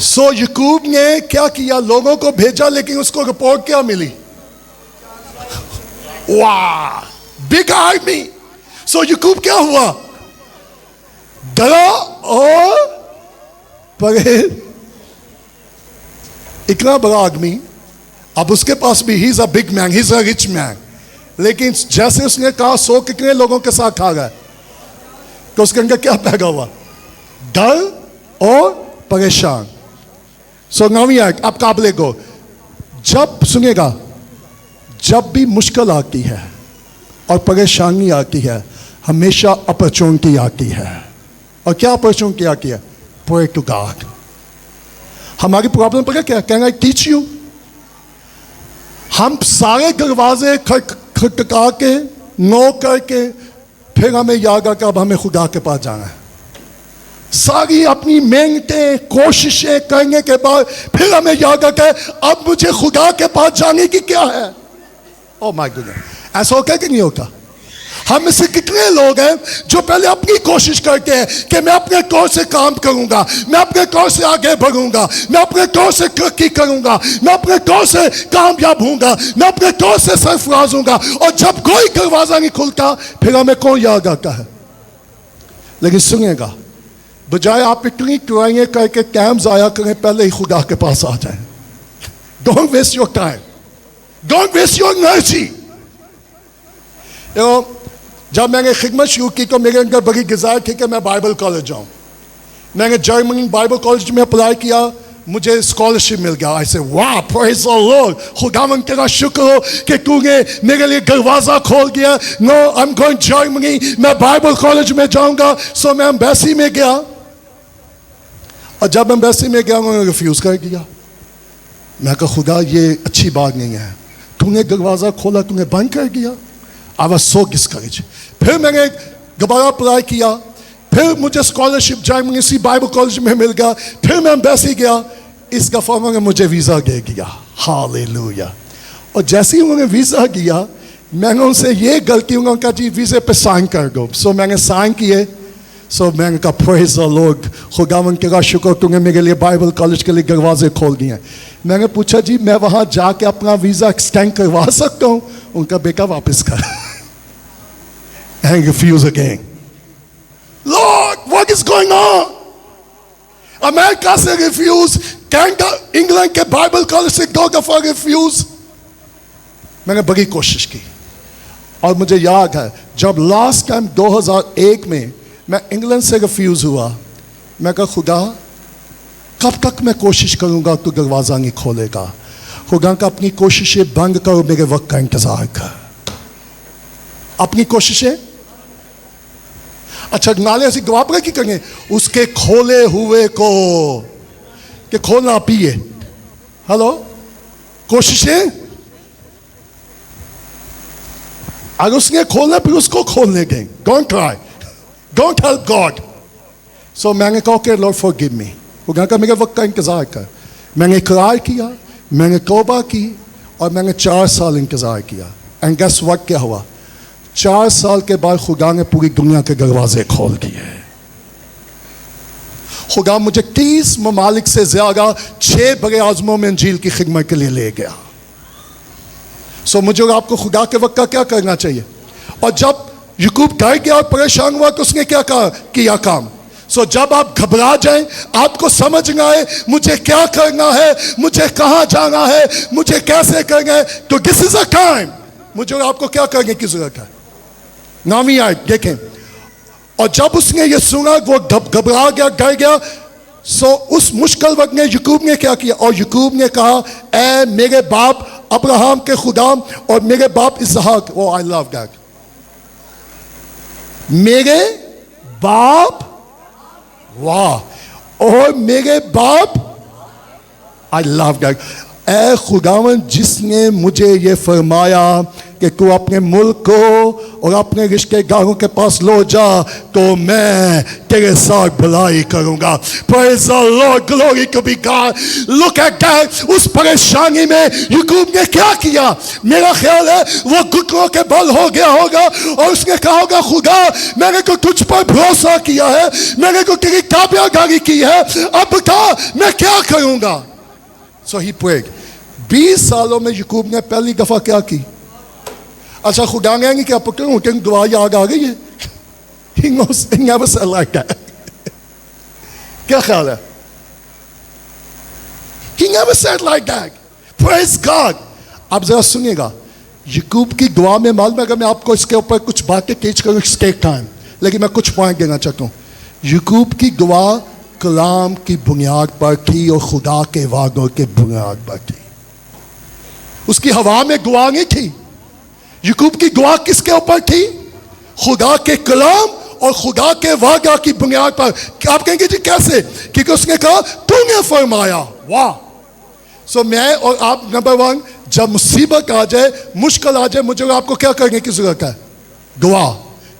सो याकूब ने क्या किया, लोगों को भेजा, लेकिन उसको रिपोर्ट क्या मिली, वाह, बिग आर्मी। सो याकूब क्या हुआ, डरा और परहेज। इतना बड़ा आदमी, अब उसके पास भी he is a big man, he is a rich man, लेकिन जैसे उसने कहा 100 कितने लोगों के साथ खा गए, तो उसके अंदर क्या पैदा हुआ, डर और परेशान। सो नवी आयत, अब काबले को, जब सुनिएगा, जब भी मुश्किल आती है और परेशानी आती है हमेशा अपॉर्चुनिटी आती है। और क्या अपॉर्चुनिटी आती है, प्रे टू गॉड। हमारी प्रॉब्लम पता क्या, कैन आई टीच यू। हम सारे दरवाजे खटखटा के नो करके फिर हमें याद आता अब हमें खुदा के पास जाना है। सारी अपनी मेहनतें कोशिशें करने के बाद फिर हमें याद आता है अब मुझे खुदा के पास जाने की क्या है। ओह माय गॉड, ऐसा होता है कि नहीं होता। हम में से कितने लोग हैं जो पहले अपनी कोशिश करते हैं कि मैं अपने तौर से काम करूंगा, मैं अपने तौर से आगे बढ़ूंगा, मैं अपने तौर से तरक्की करूंगा, मैं अपने तौर से कामयाब हूंगा, मैं अपने तौर से सरफराज हूंगा, और जब कोई दरवाजा नहीं खुलता फिर हमें कौन याद आता है। लेकिन सुनिएगा, बजाय आप इतनी ट्राइयां करके टाइम जाया करें, पहले ही खुदा के पास आ जाए। Don't waste your time, don't waste your energy. जब मैंने खिदमत शुरू की तो मेरे अंदर बड़ी डिजायर थी कि मैं बाइबल कॉलेज जाऊं। मैंने जर्मनी बाइबल कॉलेज में अप्लाई किया, मुझे स्कॉलरशिप मिल गया। ऐसे वाह, प्रेज द लॉर्ड, खुदावन तेरा शुक्र हो कि तूने मेरे लिए दरवाजा खोल दिया। No, I am going Germany, मैं बाइबल कॉलेज में जाऊंगा। सो मैं एम्बेसी में गया, और जब एम्बेसी में गया उन्होंने रिफ्यूज कर दिया। मैं कहा खुदा ये अच्छी बात नहीं है, तूने दरवाजा खोला तूने बंद कर दिया। I was so discourage. फिर मैंने दोबारा अप्लाई किया, फिर मुझे स्कॉलरशिप जर्मनी सी बाइबल कॉलेज में मिल गया। फिर मैं एम्बेसी गया, इस दफा उन्होंने मुझे वीजा दे दिया। हालेलुया। और जैसे ही उन्होंने वीजा दिया, मैंने उनसे ये गलती, उन्होंने कहा जी वीजे पे साइन कर दो। सो मैंने साइन किए। सो मैंने कहा प्रेज द लॉर्ड, खुदावन तेरा शुक्र तूने मेरे लिए बाइबल कॉलेज के लिए दरवाजे खोल दिए। मैंने पूछा जी मैं वहां जाके अपना वीजा एक्सटेंड करवा सकता हूं? उनका बेटा वापस कर। And refuse again. Lord, what is going on? America से रिफ्यूज, कनाडा, इंग्लैंड के बाइबल कॉलेज से 2 दफा रिफ्यूज। मैंने बड़ी कोशिश की, और मुझे याद है जब लास्ट टाइम 2001 में मैं इंग्लैंड से रिफ्यूज हुआ, मैं कहा खुदा कब तक मैं कोशिश करूंगा तू दरवाजा नहीं खोलेगा? खुदा का अपनी कोशिशें बंद करो, मेरे वक्त का इंतजार कर। अपनी कोशिशें अच्छा नाले ऐसी गवापरा की करें उसके खोले हुए को कि खोलना पिए। हेलो, कोशिशें अगर उसने खोलना फिर उसको खोलने दें। Don't try, don't help God. So मैंने कहा कि लॉर्ड फॉरगिव मी। खुदा का मेरे वक्त का इंतजार कर। मैंने इकरार किया, मैंने तौबा की और मैंने 4 साल इंतजार किया। एंड गेस व्हाट, क्या हुआ? 4 साल के बाद खुदा ने पूरी दुनिया के दरवाजे खोल दिए। खुदा मुझे 30 ममालिक से ज्यादा 6 बड़े आज़मों में इंजील की खिदमत के लिए ले गया। सो मुझे और आपको खुदा के वक्त का क्या करना चाहिए? और जब याकूब डर गया और परेशान हुआ तो उसने क्या किया काम? सो जब आप घबरा जाएं, आपको समझ ना आए मुझे क्या करना है, मुझे कहां जाना है, मुझे कैसे करना है, तो दिस इज अ टाइम मुझे और आपको क्या करने की जरूरत है? नामी आए देखें। और जब उसने ये सुना वो घबरा गया, डर गया। सो उस मुश्किल वक्त में याकूब ने क्या किया? और याकूब ने कहा, ऐ मेरे बाप अब्राहम के खुदा और मेरे बाप इसहाक। ओ आई लव दैट। मेरे बाप, वाह, और मेरे बाप, आई लव दैट। ऐ खुदावन जिसने मुझे ये फरमाया कि तू अपने मुल्क को और अपने रिश्तेदारों के पास लो जा, तो मैं तेरे साथ भलाई करूंगा। Praise the Lord, glory to be God. Look at that. उस परेशानी में याकूब ने क्या किया? मेरा ख्याल है वो घुटनों के बल हो गया होगा और उसने कहा होगा, खुदा मैंने तो तुझ पर भरोसा किया है, मैंने तो तेरी ताबेदारी की है, अब बता मैं क्या करूंगा? So he prayed. 20 सालों में याकूब ने पहली दफा क्या की? अच्छा खुदा ने क्या पुत्र हूं तेरी दुआ याद आ गई है? He knows, he never said like that. क्या ख्याल है? He never said like that. Praise God. अब जरा सुनिएगा, याकूब की दुआ में मालूम है, अगर मैं आपको इसके ऊपर कुछ बातें टीच करूं टेक टाइम, लेकिन मैं कुछ पॉइंट देना चाहता हूं। याकूब की दुआ कलाम की बुनियाद पर थी और खुदा के वादों के बुनियाद पर थी। उसकी हवा में दुआ नहीं थी। याकूब की दुआ किसके ऊपर थी? खुदा के कलाम और खुदा के वादा की बुनियाद पर। आप कहेंगे जी कैसे? क्योंकि उसने कहा तूने फरमाया। वाह। सो मैं और आप नंबर 1, जब मुसीबत आ जाए, मुश्किल आ जाए, मुझे आपको क्या करने की जरूरत है? दुआ।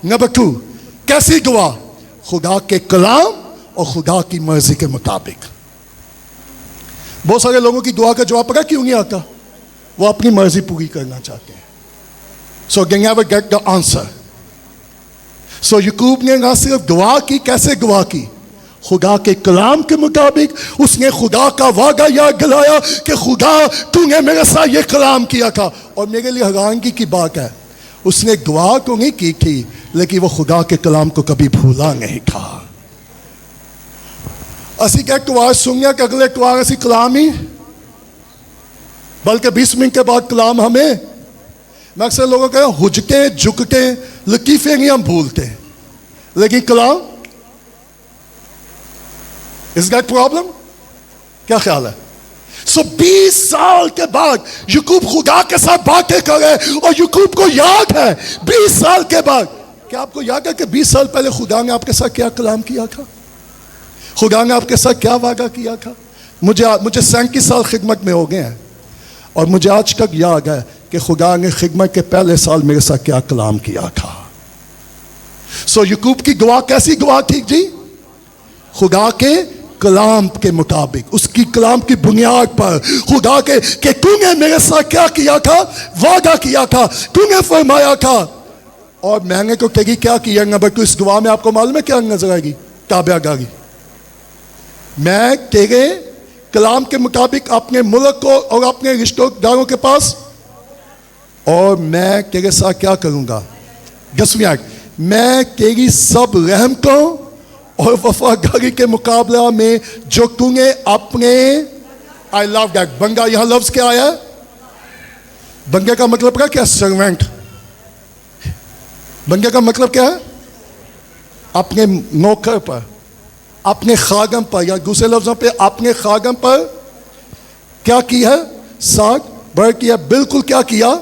नंबर 2, कैसी दुआ? खुदा के कलाम और खुदा की मर्जी के मुताबिक। बहुत सारे लोगों की दुआ का जवाब पता क्यों नहीं आता? वो अपनी मर्जी पूरी करना चाहते हैं। So they never get the answer. So याकूब ने ना सिर्फ दुआ की, कैसे दुआ की? खुदा के कलाम के मुताबिक। उसने खुदा का वादा याद दिलाया कि खुदा तूने मेरे साथ ये कलाम किया था। और मेरे लिए हैरानगी की बात है, उसने दुआ तो नहीं की थी, लेकिन वो खुदा के कलाम को कभी भूला नहीं था। असी क्या दुआ सुनिए कि अगले दुआ असी कलाम ही, बल्कि 20 मिनट के बाद कलाम हमें। मैं अक्सर लोगों का हुजके झुकते लतीफे नहीं हम भूलते, लेकिन कलाम इज दैट प्रॉब्लम? क्या ख्याल है? सो 20 साल के बाद याकूब खुदा के साथ बातें कर रहे और याकूब को याद है 20 साल के बाद। क्या आपको याद है कि 20 साल पहले खुदा ने आपके साथ क्या कलाम किया था? खुदा ने आपके साथ क्या वादा किया था? मुझे 37 साल खिदमत में हो गए हैं और मुझे आज तक याद है कि खुदा ने खिदमत के पहले साल मेरे साथ क्या कलाम किया था। सो याकूब की दुआ कैसी दुआ थी जी? खुदा के कलाम के मुताबिक, उसकी कलाम की बुनियाद पर। खुदा के तूने मेरे साथ क्या किया था? वादा किया था, तूने फरमाया था और मैंने तो तेरी क्या किया? नंबर 2, इस दुआ में आपको मालूम है क्या नजर आएगी? ताबेदारी। मैं तेरे कलाम के मुताबिक अपने मुल्क को और अपने रिश्तेदारों के पास, और मैं तेरे साथ क्या करूंगा? 10वीं आयत, मैं तेरी सब रहमतों और वफादारी के मुकाबला में जो तूने अपने, आई लव दैट, बंगा, यहां लफ्ज क्या आया? बंगे का मतलब क्या? सर्वेंट। बंगे का मतलब क्या है? अपने नौकर पर, अपने खागम पर, या दूसरे लफ्जों पे अपने खागम पर क्या किया है? साग बढ़ किया, बिल्कुल क्या किया?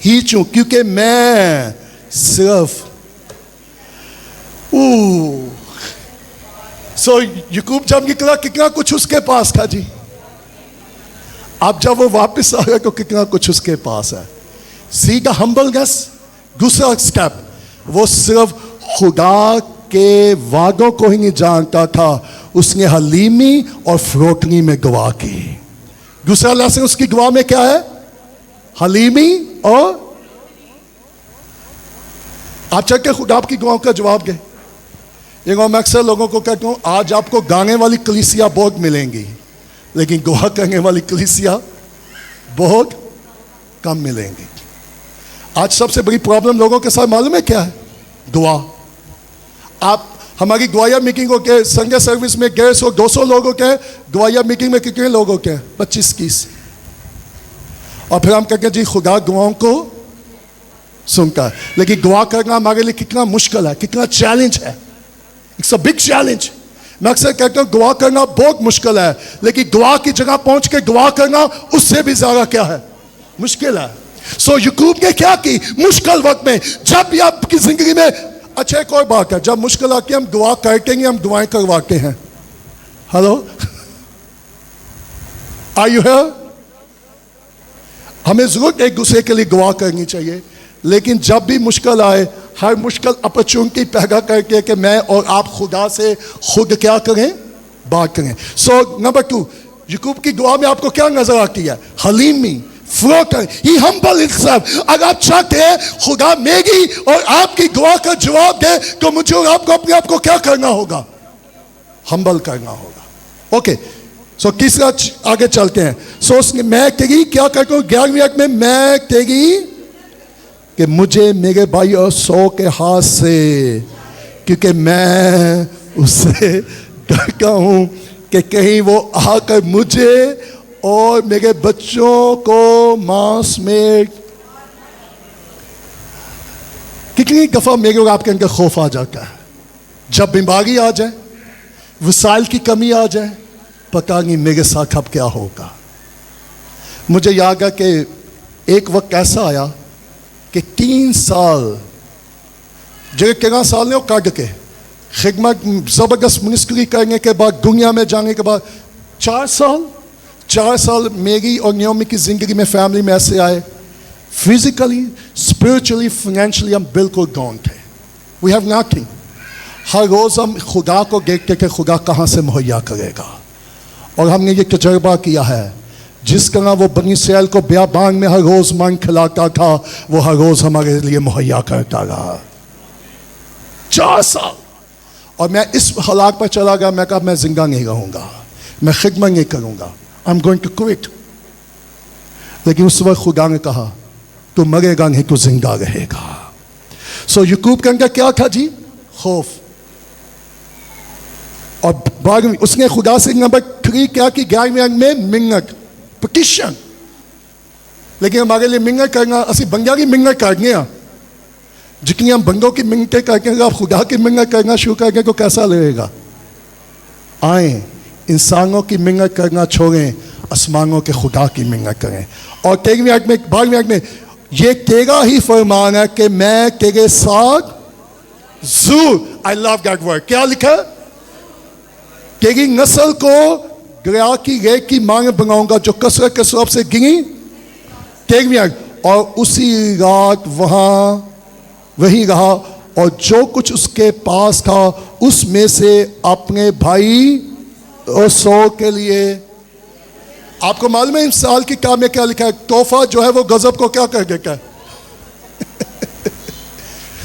खींचूं, क्योंकि मैं सिर्फ सो याकूब जब निकला कितना कुछ उसके पास था जी। अब जब वो वापस आ गया तो कितना कुछ उसके पास है। See the humbleness. दूसरा स्टेप, वो सिर्फ खुदा के वादों को ही नहीं जानता था, उसने हलीमी और फ्रोटनी में गवाह की। दूसरा लेसन उसकी गवाह में क्या है? हलीमी और आप चल के खुदा की गवाह का जवाब दे। ये मैं अक्सर लोगों को कहता हूं, आज आपको गाने वाली कलीसिया बहुत मिलेंगी, लेकिन गवाह करने वाली कलीसिया बहुत कम मिलेंगी। आज सबसे बड़ी प्रॉब्लम लोगों के साथ मालूम है क्या है? गवाह। आप हमारी गवाया मीटिंग के संडे सर्विस में 150-200 लोगों के, गवाया मीटिंग में कितने लोगों के? 25-30। और फिर हम कहते हैं जी खुदा गवाहों को सुनता है, लेकिन गवाह करना हमारे लिए कितना मुश्किल है, कितना चैलेंज है। It's a big challenge. मैं अक्सर कहता हूं गवाह करना बहुत मुश्किल है, लेकिन गवाह की जगह पहुंच के गवाह करना उससे भी ज्यादा क्या है? मुश्किल है। सो याकूब ने क्या की? मुश्किल वक्त में, जब भी आपकी जिंदगी में, अच्छा एक और बात है, जब मुश्किल आती है हम दुआ करते हैं, हम दुआएं करवाते हैं। Hello, are you here? हमें जरूर एक दूसरे के लिए दुआ करनी चाहिए, लेकिन जब भी मुश्किल आए, हर मुश्किल अपॉर्चुनिटी पैदा करके कि मैं और आप खुदा से खुद क्या करें? बात करें। सो नंबर 2, याकूब की दुआ में आपको क्या नजर आती है? हलीमी, फ्रोटन, ही हम्बल हिमसेल्फ। अगर आप चाहते हैं खुदा मेरी और आपकी दुआ का जवाब दे, तो मुझे और आपको अपने आप को क्या करना होगा? हम्बल करना होगा। ओके, सो तीसरा आगे चलते हैं। सो मैं तेरी क्या करता हूं 11वीं आयत में, मैं तेरी कि मुझे मेरे भाई और 100 के हाथ से, क्योंकि मैं उससे डरता हूं कि कहीं वो आकर मुझे और मेरे बच्चों को मांस में। कितनी दफा मेरे और आपके अंदर खौफ आ जाता है, जब बीमारी आ जाए, वसाइल की कमी आ जाए, पता नहीं मेरे साथ अब क्या होगा। मुझे याद है कि एक वक्त ऐसा आया कि 3 साल जगह 13 साल ने वो काट के खिदमत जबरदस्त मिनिस्ट्री करने के बाद, दुनिया में जाने के बाद 4 साल मेरी और नियोमी की जिंदगी में, फैमिली में ऐसे आए, फिजिकली, स्पिरिचुअली, फाइनेंशियली हम बिल्कुल गॉन थे। We have nothing. हर रोज हम खुदा को देखते थे, खुदा कहाँ से मुहैया करेगा। और हमने ये तजर्बा किया है, जिस तरह वो बनी इसराइल को बियाबान में हर रोज मांग खिलाता था, वो हर रोज हमारे लिए मुहैया करता रहा। 4 साल। और मैं इस हालात पर चला गया, मैं कहा मैं जिंदा नहीं रहूंगा, मैं खिदमत नहीं करूंगा, I am going to quit. लेकिन उस वक्त खुदा ने कहा तू मरेगा नहीं, तू जिंदा रहेगा। सो याकूब के अंदर क्या था जी? खौफ। और बाद में उसने खुदा से नंबर 3 क्या की? 11वें अंग में मिन्नत, पिटिशन। लेकिन हमारे लिए मिन्नत करना, असि बंदा की मिन्नत करनी है। जितनी हम बंदों की मिन्नतें करते हैं, आप खुदा की मिन्नत करना शुरू करेंगे तो कैसा लगेगा? आए इंसानों की मिन्नत करना छोड़ें, आसमानों के खुदा की मिन्नत करें। और 13वीं आयत में, 12वीं आयत में, ये तेरा ही फरमान है कि मैं तेरे साथ जरूर, आई लव दैट वर्ड, क्या लिखा? तेरी नस्ल को दरिया की रेत की मांग बनाऊंगा जो कसरत के सबब से गिरी। 13वीं आयत, और उसी रात वहां वही रहा, और जो कुछ उसके पास था उसमें से अपने भाई और 100 के लिए। आपको मालूम है इस साल की काम में क्या लिखा है? तोहफा जो है वो गजब को क्या कर देता है।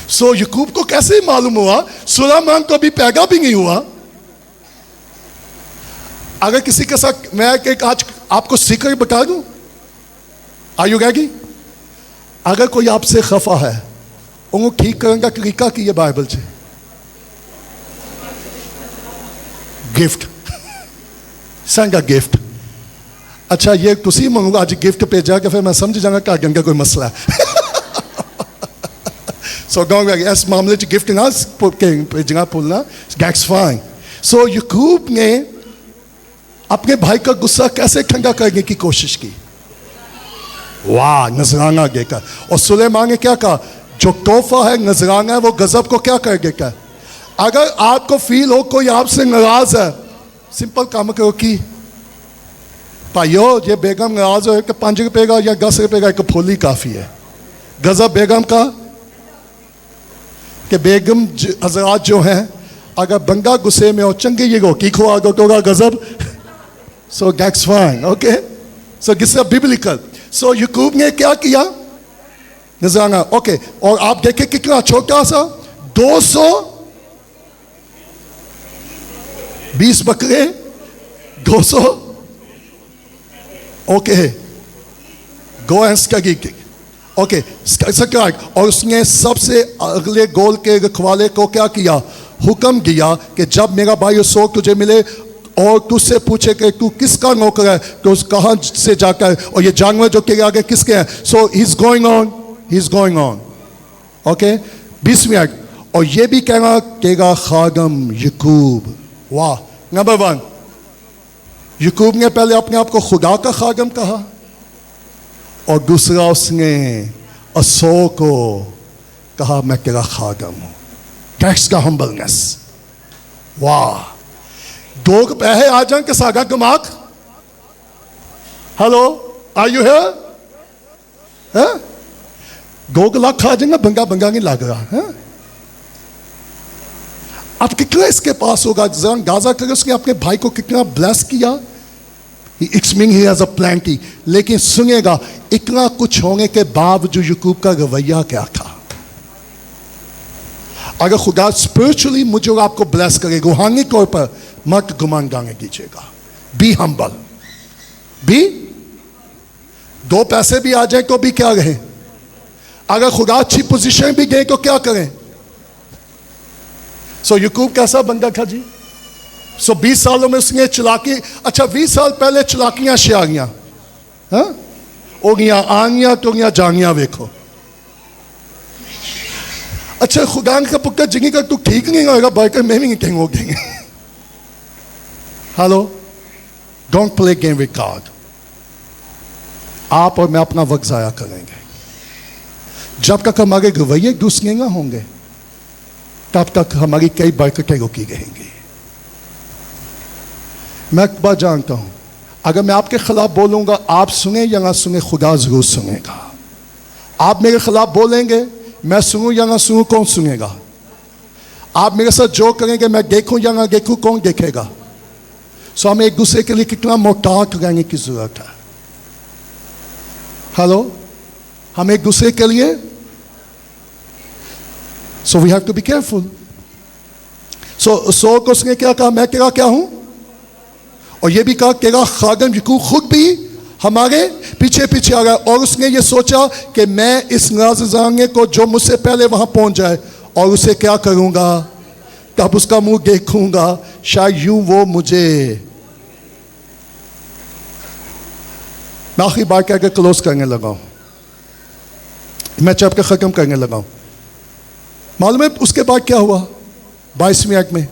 सो याकूब को कैसे मालूम हुआ? सुलेमान तो अभी पैदा भी नहीं हुआ। अगर किसी के साथ मैं आज आपको सीक्रेट बता दूं, आर यू रेडी? अगर कोई आपसे खफा है, उनको ठीक करने का तरीका की है बाइबल से, गिफ्ट, सेंड अ गिफ्ट। अच्छा ये तुसी मंगूंगा आज गिफ्ट भेजा के, फिर मैं समझ जाऊंगा कि आगे कोई मसला है। सो इस मामले च गिफ्ट ना भेजना भूलना, दैट्स फाइन। सो याकूब ने अपने भाई का गुस्सा कैसे ठंडा करने की कोशिश की? वाह, नजराना देकर। और सुलेमान ने क्या कहा? जो तोहफा है, नजराना है, वो गजब को क्या कर देगा। अगर आपको फील हो कोई आपसे नाराज है, सिंपल काम करो कि भाइयों ये बेगम नाराज हो कि 5 रुपए का या 10 रुपए का एक फूली काफी है। गजब बेगम का कि बेगम हजरात जो हैं, अगर बंदा गुस्से में हो, चंगे ये रोटी खुआ दो तो गजब। So that's fine, okay. So this is biblical. So Yakub ने क्या किया? नजराना, ओके। और आप देखें कितना छोटा सा, 220 बकरे, 200, okay, go and study, okay, और उसने सबसे अगले गोल के रखवाले को क्या किया? हुक्म दिया कि जब मेरा भाई सो तुझे मिले और तुझसे पूछे कि तू किसका नौकर है, तो उस कहाँ से जाकर, और ये जानवर जो के आगे किसके हैं। So he is going on, okay. 20 minute. और ये भी कहना तेरा खादम याकूब। वाह। नंबर 1, याकूब ने पहले अपने आप को खुदा का खादम कहा, और दूसरा उसने असो को कहा मैं तेरा खादम हूं। टैक्स का हम्बलनेस। वाह। 2 पैसे आ जाए कि सागा दिमाग। Hello, are you here? 2 lakh आ जाएंगे, बंगा नहीं लग रहा है। अब कितना इसके पास होगा? जरा अंदाजा करें उसने अपने भाई को कितना ब्लेस किया। It's mean he has a plenty. लेकिन सुनेगा, इतना कुछ होने के बावजूद याकूब का रवैया क्या था? अगर खुदा स्पिरिचुअली मुझे और आपको ब्लेस करे, रूहानी तौर पर, मत गुमान गाने दीजिएगा। Be humble. बी 2 पैसे भी आ जाए तो भी क्या रहे? अगर खुदा अच्छी पोजीशन भी दे तो क्या करें? सो याकूब कैसा बंदा था जी? 20 सालों में उसने चलाकी, अच्छा 20 साल पहले चलाकियां शियारियां हो गया, आनियां तो जानियां देखो। अच्छा खुदा का पुत्र जिंगी का तू ठीक नहीं होगा, बाइकर मैं भी नहीं हो गए। Hello, don't play game with God. आप और मैं अपना वक्त जाया करेंगे। जब तक हमारे रवैये दूसरे ना होंगे, तब तक हमारी कई बरकतें रोकी रहेंगी। मैं एक बात जानता हूं, अगर मैं आपके खिलाफ बोलूंगा, आप सुने या ना सुने, खुदा जरूर सुनेगा। आप मेरे खिलाफ बोलेंगे, मैं सुनूं या ना सुनूं, कौन सुनेगा? आप मेरे साथ जो करेंगे, मैं देखूं या ना देखूं, कौन देखेगा? सो हमें एक दूसरे के लिए कितना मोहतात रहने की जरूरत है। हेलो, हम एक दूसरे के लिए, so we have to be careful. So को उसने क्या कहा? मैं तेरा क्या हूं? और ये भी कहा तेरा खादम याकूब खुद भी हमारे पीछे पीछे आ गया। और उसने ये सोचा कि मैं इस नाज़राने को जो मुझसे पहले वहां पहुंच जाए, और उसे क्या करूंगा? तब उसका मुंह देखूंगा, शायद यूं वो मुझे। मैं आखिरी बात कहकर क्लोज करने लगा हूं, मैं चैप्टर खत्म करने लगा हूं। मालूम है उसके बाद क्या हुआ? 22 मिनट में,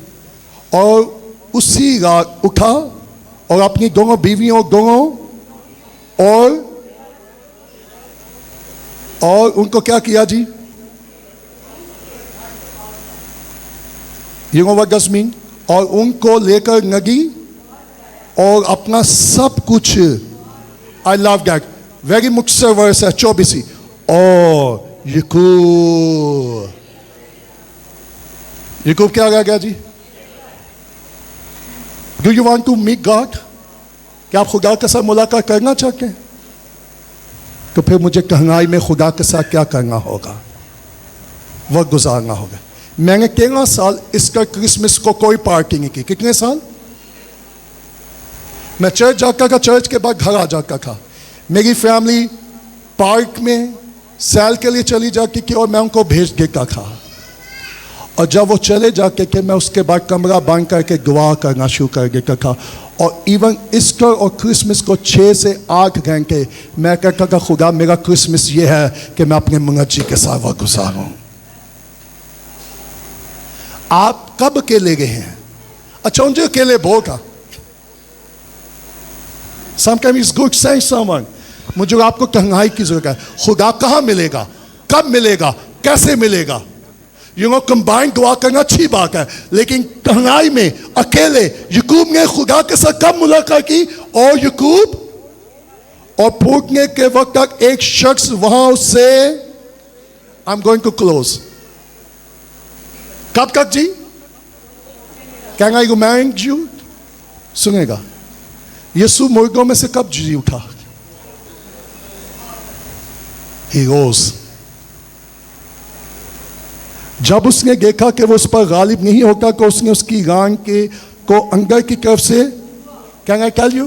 और उसी रात उठा और अपनी दोनों बीवियों, दोनों और उनको क्या किया जी? You know what does mean? और उनको लेकर नदी और अपना सब कुछ, आई लव दैट, वेरी मुख्तर वर्स है 24। और याकूब क्या गया जी? Do you want to meet God? क्या आप खुदा के साथ मुलाकात करना चाहते हैं? तो फिर मुझे कहनाई में खुदा के साथ क्या करना होगा? वक्त गुजारना होगा। मैंने 13 साल इसका क्रिसमस को कोई पार्टी नहीं की। कितने साल? मैं चर्च जाता था, चर्च के बाद घर आ जाता था। मेरी फैमिली पार्क में सैर के लिए चली जाती थी और मैं उनको भेज देता था। और जब वो चले जाके कि मैं उसके बाद कमरा बंद करके दुआ करना शुरू कर देता था। और इवन ईस्टर और क्रिसमस को 6 से 8 घंटे मैं कहता था, खुदा मेरा क्रिसमस ये है कि मैं अपने मुंगजी के साथ वक्त गुजारूं। आप कब अकेले गए हैं? अच्छा उनके अकेले बोगा Sometimes it's good saying someone मुझे आपको तन्हाई की जरूरत है खुदा कहाँ मिलेगा कब मिलेगा कैसे मिलेगा कंबाइन दुआ करना अच्छी बात है लेकिन तन्हाई में अकेले याकूब ने खुदा के साथ कब मुलाकात की और याकूब और पूछने के वक्त तक एक शख्स वहां उससे I am going to close कब तक जी कैन आई रिमाइंड यू सुनेगा यीशु मुर्दों में से कब जी उठा ही रोज जब उसने देखा कि वो उस पर गालिब नहीं होता तो उसने उसकी गान के को अंदर की तरफ से can I tell you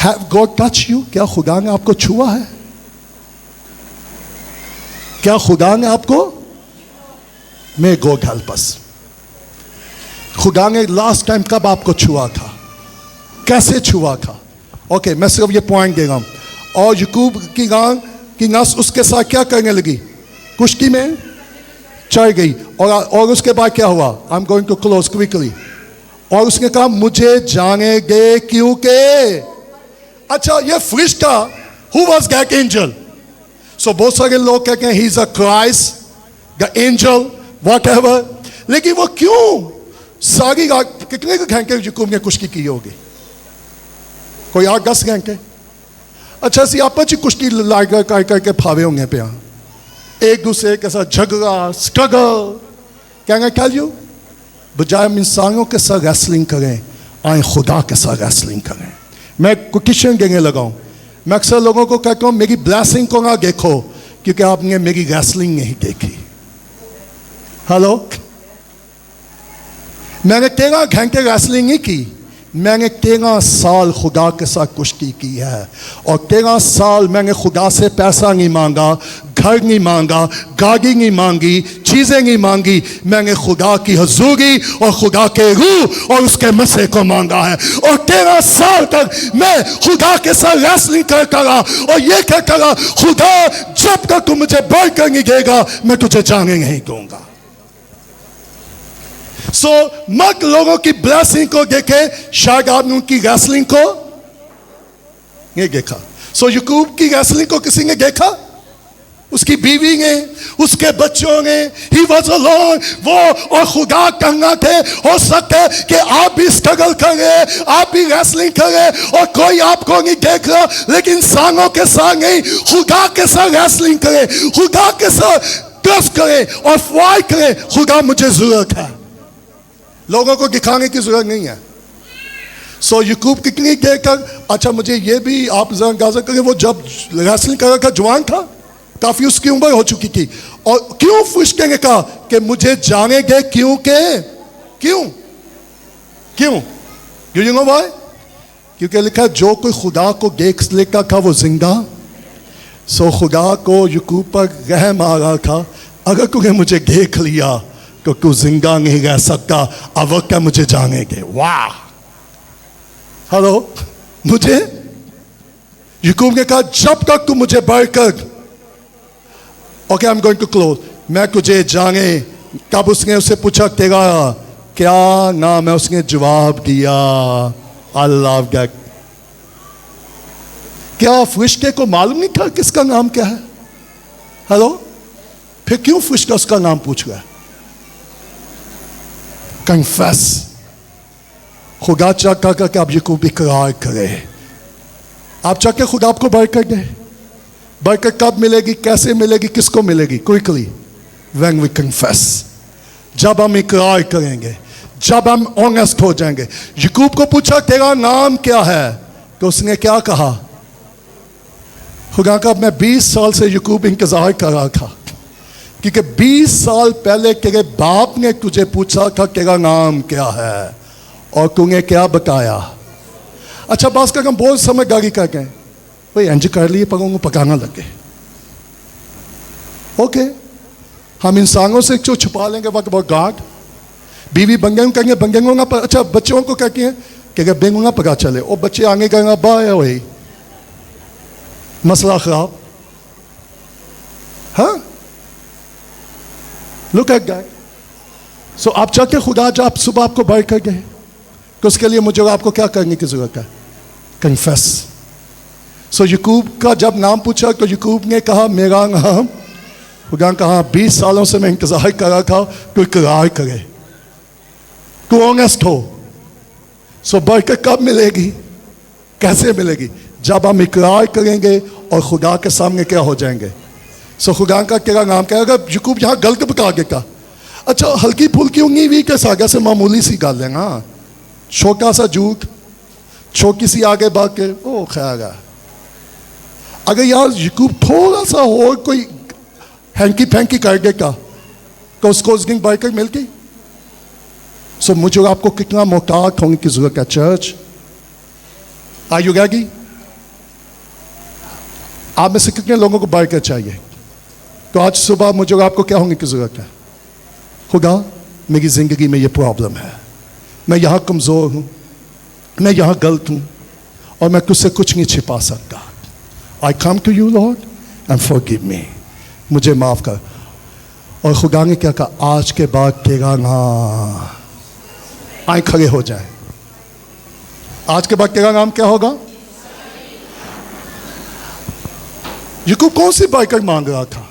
have God touch you क्या खुदा ने आपको छुआ है क्या खुदा ने आपको मे गॉड हेल्प अस खुदा ने लास्ट टाइम कब आपको छुआ था कैसे छुआ था ओके मैं सिर्फ ये पॉइंट दे रहा हूं और याकूब की गां की नस उसके साथ क्या करने लगी कुश्ती में चढ़ गई और उसके बाद क्या हुआ I am going to close quickly और उसने कहा मुझे जाने दे क्योंकि अच्छा ये फरिश्ता हु वाज दैट एंजल सो बहुत सारे लोग कहते हैं he is a Christ the angel whatever लेकिन वो क्यों सारी रात कितने घंटे याकूब ने कुश्ती की होगी कोई 8-10 घंटे अच्छा सी आपस में कुश्ती लड़ाई करके फावे होंगे पे एक दूसरे के साथ झगड़ा स्ट्रगल क्या मैं टेल यू बजाय हम इंसानों के साथ रेसलिंग करें आए खुदा के साथ रेसलिंग करें मैं क्वेश्चन देने लगाऊं मैं अक्सर लोगों को कहता हूं मेरी ब्लेसिंग को ना देखो क्योंकि आपने मेरी रेसलिंग नहीं देखी हेलो मैंने 13 घंटे रेसलिंग नहीं की मैंने 13 साल खुदा के साथ कुश्ती की है और 13 साल मैंने खुदा से पैसा नहीं मांगा घर नहीं मांगा गाड़ी नहीं मांगी चीजें नहीं मांगी मैंने खुदा की हजूरी और खुदा के रूह और उसके मसे को मांगा है और 13 साल तक मैं खुदा के साथ रेसलिंग करता रहा और ये कहता रहा खुदा जब तक तू मुझे बढ़कर नहीं देगा मैं तुझे जाने नहीं दूंगा सो मत लोगों की ब्लेसिंग को देखे शायद आपने उनकी रेसलिंग को नहीं देखा सो याकूब की रेसलिंग को किसी ने देखा उसकी बीवी ने उसके बच्चों ने ही वाज अलोन वो और खुदा कहना थे हो सकता है कि आप भी स्ट्रगल करें आप भी रेसलिंग करें और कोई आपको नहीं देख रहा लेकिन इंसानों के साथ नहीं खुदा के साथ रेसलिंग करे खुदा के साथ ट्रस्ट करे और फाइट करे खुदा मुझे जरूरत है लोगों को दिखाने की जरूरत नहीं है सो याकूब कितनी देर तक अच्छा मुझे ये भी आप अंदाजा करें वो जब रेसलिंग कर रहा था जवान था काफी उसकी उम्र हो चुकी थी और क्यों फरिश्ते ने कहा कि मुझे जाने दे क्योंकि क्यों क्यों यू नो व्हाई क्योंकि लिखा जो कोई खुदा को देख लेता था वो जिंदा सो खुदा को याकूब पर रहम आ रहा था अगर तूने मुझे देख लिया तो तू जिंदा नहीं रह सकता अब वक्त क्या मुझे जाने दे वाह हेलो मुझे याकूब ने कहा जब तक तू मुझे बढ़कर okay I am going to close मैं तुझे जाने कब उसने उससे पूछा तेरा क्या नाम है उसने जवाब दिया अल्लाह क्या फरिश्ते को मालूम नहीं था किसका नाम क्या है हेलो फिर क्यों फरिश्ता उसका नाम पूछ रहा है कन्फेस खुदा चाहता का कि आप याकूब इकरार करे आप चाहते खुदा आपको बरकत दे बरकत कब मिलेगी कैसे मिलेगी किसको मिलेगी क्विकली व्हेन वी कन्फेस जब हम इकरार करेंगे जब हम ऑनेस्ट हो जाएंगे याकूब को पूछा तेरा नाम क्या है तो उसने क्या कहा खुदा का मैं 20 साल से याकूब इंतजार कर रहा था क्योंकि 20 साल पहले तेरे बाप ने तुझे पूछा था तेरा नाम क्या है और तूने क्या बताया अच्छा बात का हम बहुत समझदारी करके भाई एंज कर लिए पकाऊंगा पकाना लगे ओके हम इंसानों से जो छुपा लेंगे वक्त बहुत गार्ड बीवी बंगेंग कहेंगे बंगेंगो ना अच्छा बच्चों को कहती हैं कि बेंगूंगा पका चले और बच्चे आगे कहेंगे बाय वही मसला खराब हाँ लुक एट दैट सो आप चाहते खुदा जो आप सुबह आपको बाहर कर गए, तो उसके लिए मुझे आपको क्या करने की जरूरत है? कन्फेस। सो यकूब का जब नाम पूछा तो यकूब ने कहा मेरा नाम, खुदा ने कहा 20 सालों से मैं इंतजार कर रहा था, तो इकरार करे, तो ऑनेस्ट हो। सो बरकत कब मिलेगी, कैसे मिलेगी? जब हम इकरार करेंगे और खुदा के सामने क्या हो जाएंगे। सो खुदा का तेरा नाम क्या? अगर यकूब यहाँ गलत बता देता, अच्छा हल्की फुल्की उंगी भी के सागे से मामूली सी गल है ना, छोटा सा झूठ, छोटी सी आगे भाग के ओ खैर है। अगर यार यकूब थोड़ा सा और कोई हैंकी फैंकी कर देगा तो उसको उस दिन बरकत मिल गई। सो मुझे आपको कितना मोहतात होने की जरूरत है चर्च? Are you ready? आप में से कितने लोगों को बरकत चाहिए? तो आज सुबह मुझे आपको क्या होने की जरूरत है? खुदा मेरी जिंदगी में ये प्रॉब्लम है, मैं यहाँ कमजोर हूँ, मैं यहाँ गलत हूँ और मैं तुझसे कुछ नहीं छिपा सकता। I come to you Lord and forgive me, मुझे माफ कर। और खुदा ने क्या कहा? आज के बाद तेरा नाम, आए खड़े हो जाए, आज के बाद तेरा नाम क्या होगा? यकूब कौन सी बरकत मांग रहा था?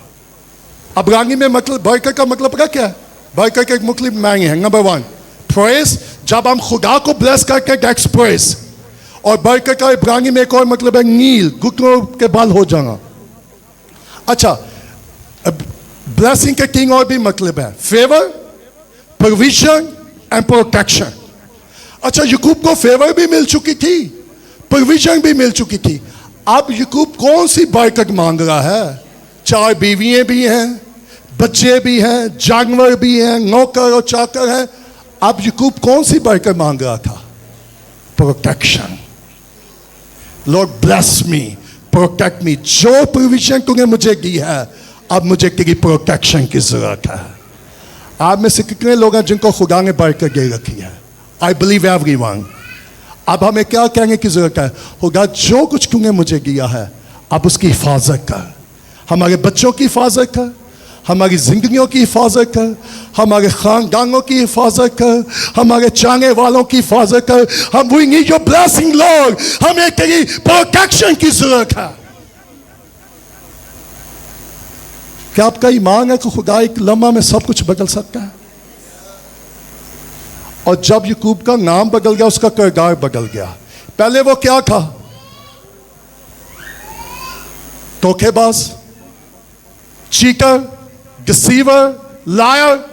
अब्रानी में मतलब बरकत का मतलब क्या है? बरकत एक मुख्तलिफ मांगे हैं। नंबर 1 प्रेस, जब हम खुदा को ब्लेस करके दैट्स प्रेस। और बरकत का इब्रानी में एक और मतलब है नील, घुटनों के बल हो जाना। अच्छा, ब्लेसिंग के 3 और भी मतलब है, फेवर, प्रोविजन एंड प्रोटेक्शन। अच्छा, यकूब को फेवर भी मिल चुकी थी, प्रोविजन भी मिल चुकी थी। अब यकूब कौन सी बरकत मांग रहा है? 4 बीवियां भी हैं, बच्चे भी हैं, जानवर भी हैं, नौकर और चाकर हैं। अब यकूब कौन सी बरकत मांग रहा था? Protection. Lord bless me, protect me, जो प्रोविजन तूने मुझे दी है अब मुझे तेरी प्रोटेक्शन की जरूरत है। आप में से कितने लोग हैं जिनको खुदा ने बरकत दे रखी है? I believe everyone. अब हमें क्या कहने की जरूरत है? खुदा जो कुछ तूने मुझे दिया है अब उसकी हिफाजत कर, हमारे बच्चों की हिफाजत कर, हमारी जिंदगियों की हिफाजत कर, हमारे खानदानों की हिफाजत कर, हमारे चाहने वालों की हिफाजत कर। हम we need your blessing Lord, हमें तेरी प्रोटेक्शन की जरूरत है। क्या आपका ईमान है कि खुदा एक लम्हा में सब कुछ बदल सकता है? और जब यकूब का नाम बदल गया, उसका किरदार बदल गया। पहले वो क्या था? धोखेबाज, चीटर, डिसीवर, लायर।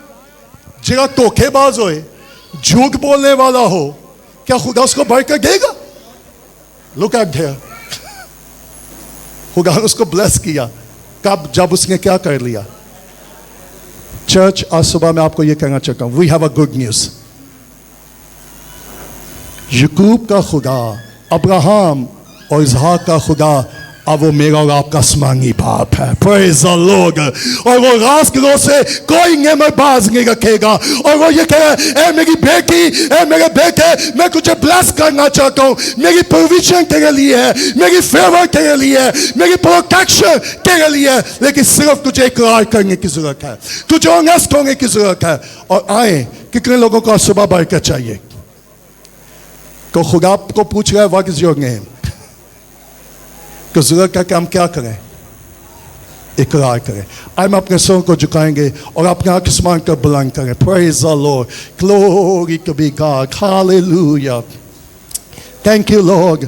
जगह धोखेबाज होए, झूठ बोलने वाला हो, क्या खुदा उसको बरकत देगा? लुक एट देयर, खुदा ने उसको ब्लेस किया। कब? जब उसने क्या कर लिया? चर्च, आज सुबह मैं आपको यह कहना चाहता हूं, we have a good news. Yakub का खुदा, अब्राहम और इसहाक का खुदा अब वो मेरा और आपका आसमानी बाप है। Praise the Lord. और वो रास्तों से कोई नेमबाज नहीं रखेगा। और वो ये कह, ए मेरी बेटी, ए मेरे बेटे, मैं तुझे ब्लेस करना चाहता हूँ। मेरी प्रोविजन तेरे लिए है, मेरी फेवर तेरे लिए है, मेरी प्रोटेक्शन तेरे लिए है, लेकिन सिर्फ तुझे इकरार करने की जरूरत है, तुझे ऑनेस्ट होने की जरूरत है। और आए, कितने लोगों को सुबह बरकत चाहिए? तो खुदा को पूछ रहा है, व्हाट इज योर नेम? तो जरूरत है कि हम क्या करें? इकरार करें। हम अपने सर को झुकाएंगे और अपने आसमान को बुलंद करें। Praise the Lord, glory to be God, hallelujah, thank you Lord.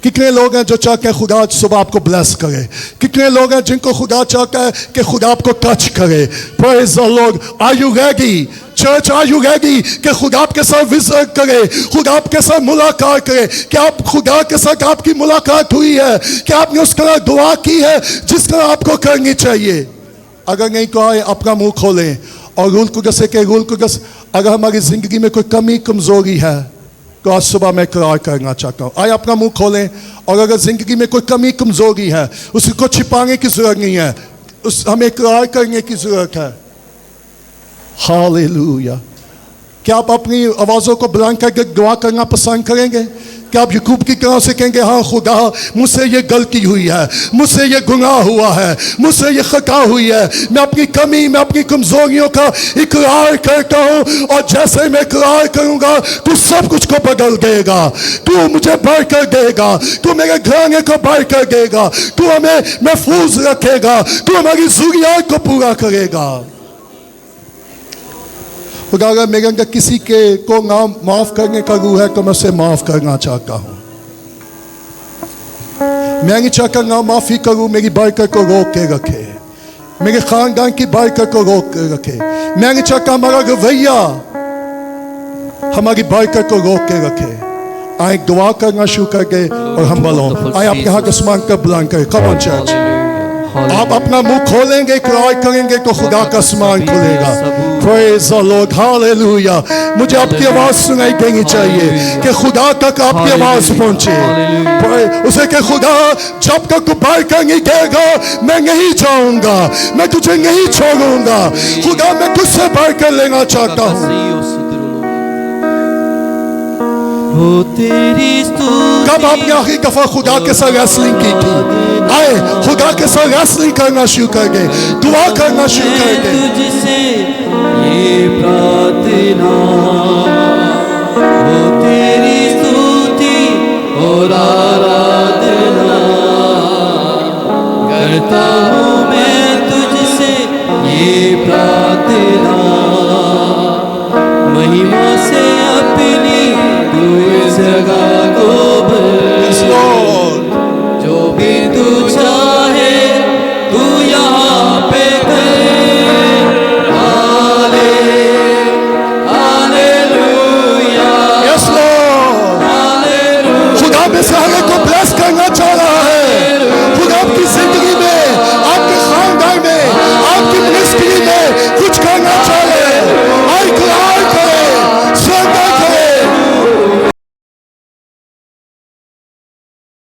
कितने लोग हैं जो चाहते हैं खुदा सुबह आपको ब्लेस करे? कितने लोग हैं जिनको खुदा चाहता है कि खुदा आपको टच करे? Praise the Lord. Are you ready church? Are you ready कि खुदा आपके साथ विजिट करे, खुदा आपके साथ मुलाकात करे? क्या आप खुदा के साथ आपकी मुलाकात हुई है? क्या आपने उस तरह दुआ की है जिस तरह आपको करनी चाहिए? अगर नहीं तो आए, अपना मुंह खोलें और रूल कुदस के रूल कुदस, अगर हमारी जिंदगी में कोई कमी कमजोरी है तो आज सुबह मैं इकरार करना चाहता हूँ। आए अपना मुंह खोलें, और अगर जिंदगी में कोई कमी कमजोरी है उसको छिपाने की जरूरत नहीं है, हमें इकरार करने की जरूरत है। हालेलुया। क्या आप अपनी आवाज़ों को बुलंद करके दुआ करना पसंद करेंगे क्या आप याकूब की तरह से कहेंगे हाँ खुदा मुझसे ये गलती हुई है, मुझसे ये गुनाह हुआ है, मुझसे ये खता हुई है, मैं अपनी कमी, मैं अपनी कमजोरियों का इकरार करता हूँ और जैसे मैं इकरार करूंगा तू सब कुछ को बदल देगा, तू मुझे बढ़ कर देगा, तू मेरे घराने को बढ़ कर देगा, तू हमें महफूज रखेगा, तू हमारी जरूरियात को पूरा करेगा। खुदा अगर मेरे अंदर किसी के को ना माफ करने का रूह है तो मैं उसे माफ करना चाहता हूँ। मैं नहीं चाहता ना माफी करूँ मेरी बरकत को रोक के रखे, मेरे खानदान की बरकत को रोक के रखे। मैं नहीं चाहता हमारा रवैया हमारी बरकत को रोक के रखे। आए दुआ करना शुरू कर दे और हम बोलो आए आपके हाथ आसमान का बुलंद करें। कम ऑन चर्च, आप अपना मुंह खोलेंगे, क्राई करेंगे तो खुदा का आसमान खुलेगा। Praise the Lord, Hallelujah। मुझे आपकी आवाज सुनाई देनी चाहिए कि खुदा तक आपकी आवाज पहुंचे। उसे कि खुदा जब तक तू बरकत नहीं देगा मैं नहीं जाऊंगा, मैं तुझे नहीं छोड़ूंगा। खुदा मैं तुझसे बरकत लेना चाहता हूँ। कब आपने आखिरी दफा खुदा के साथ रेसलिंग की थी? आए खुदा के साथ रेसलिंग करना शुरू कर दे, दुआ करना शुरू कर दे। तुझसे ये प्रार्थना हो तेरी स्तुति और आराधना करता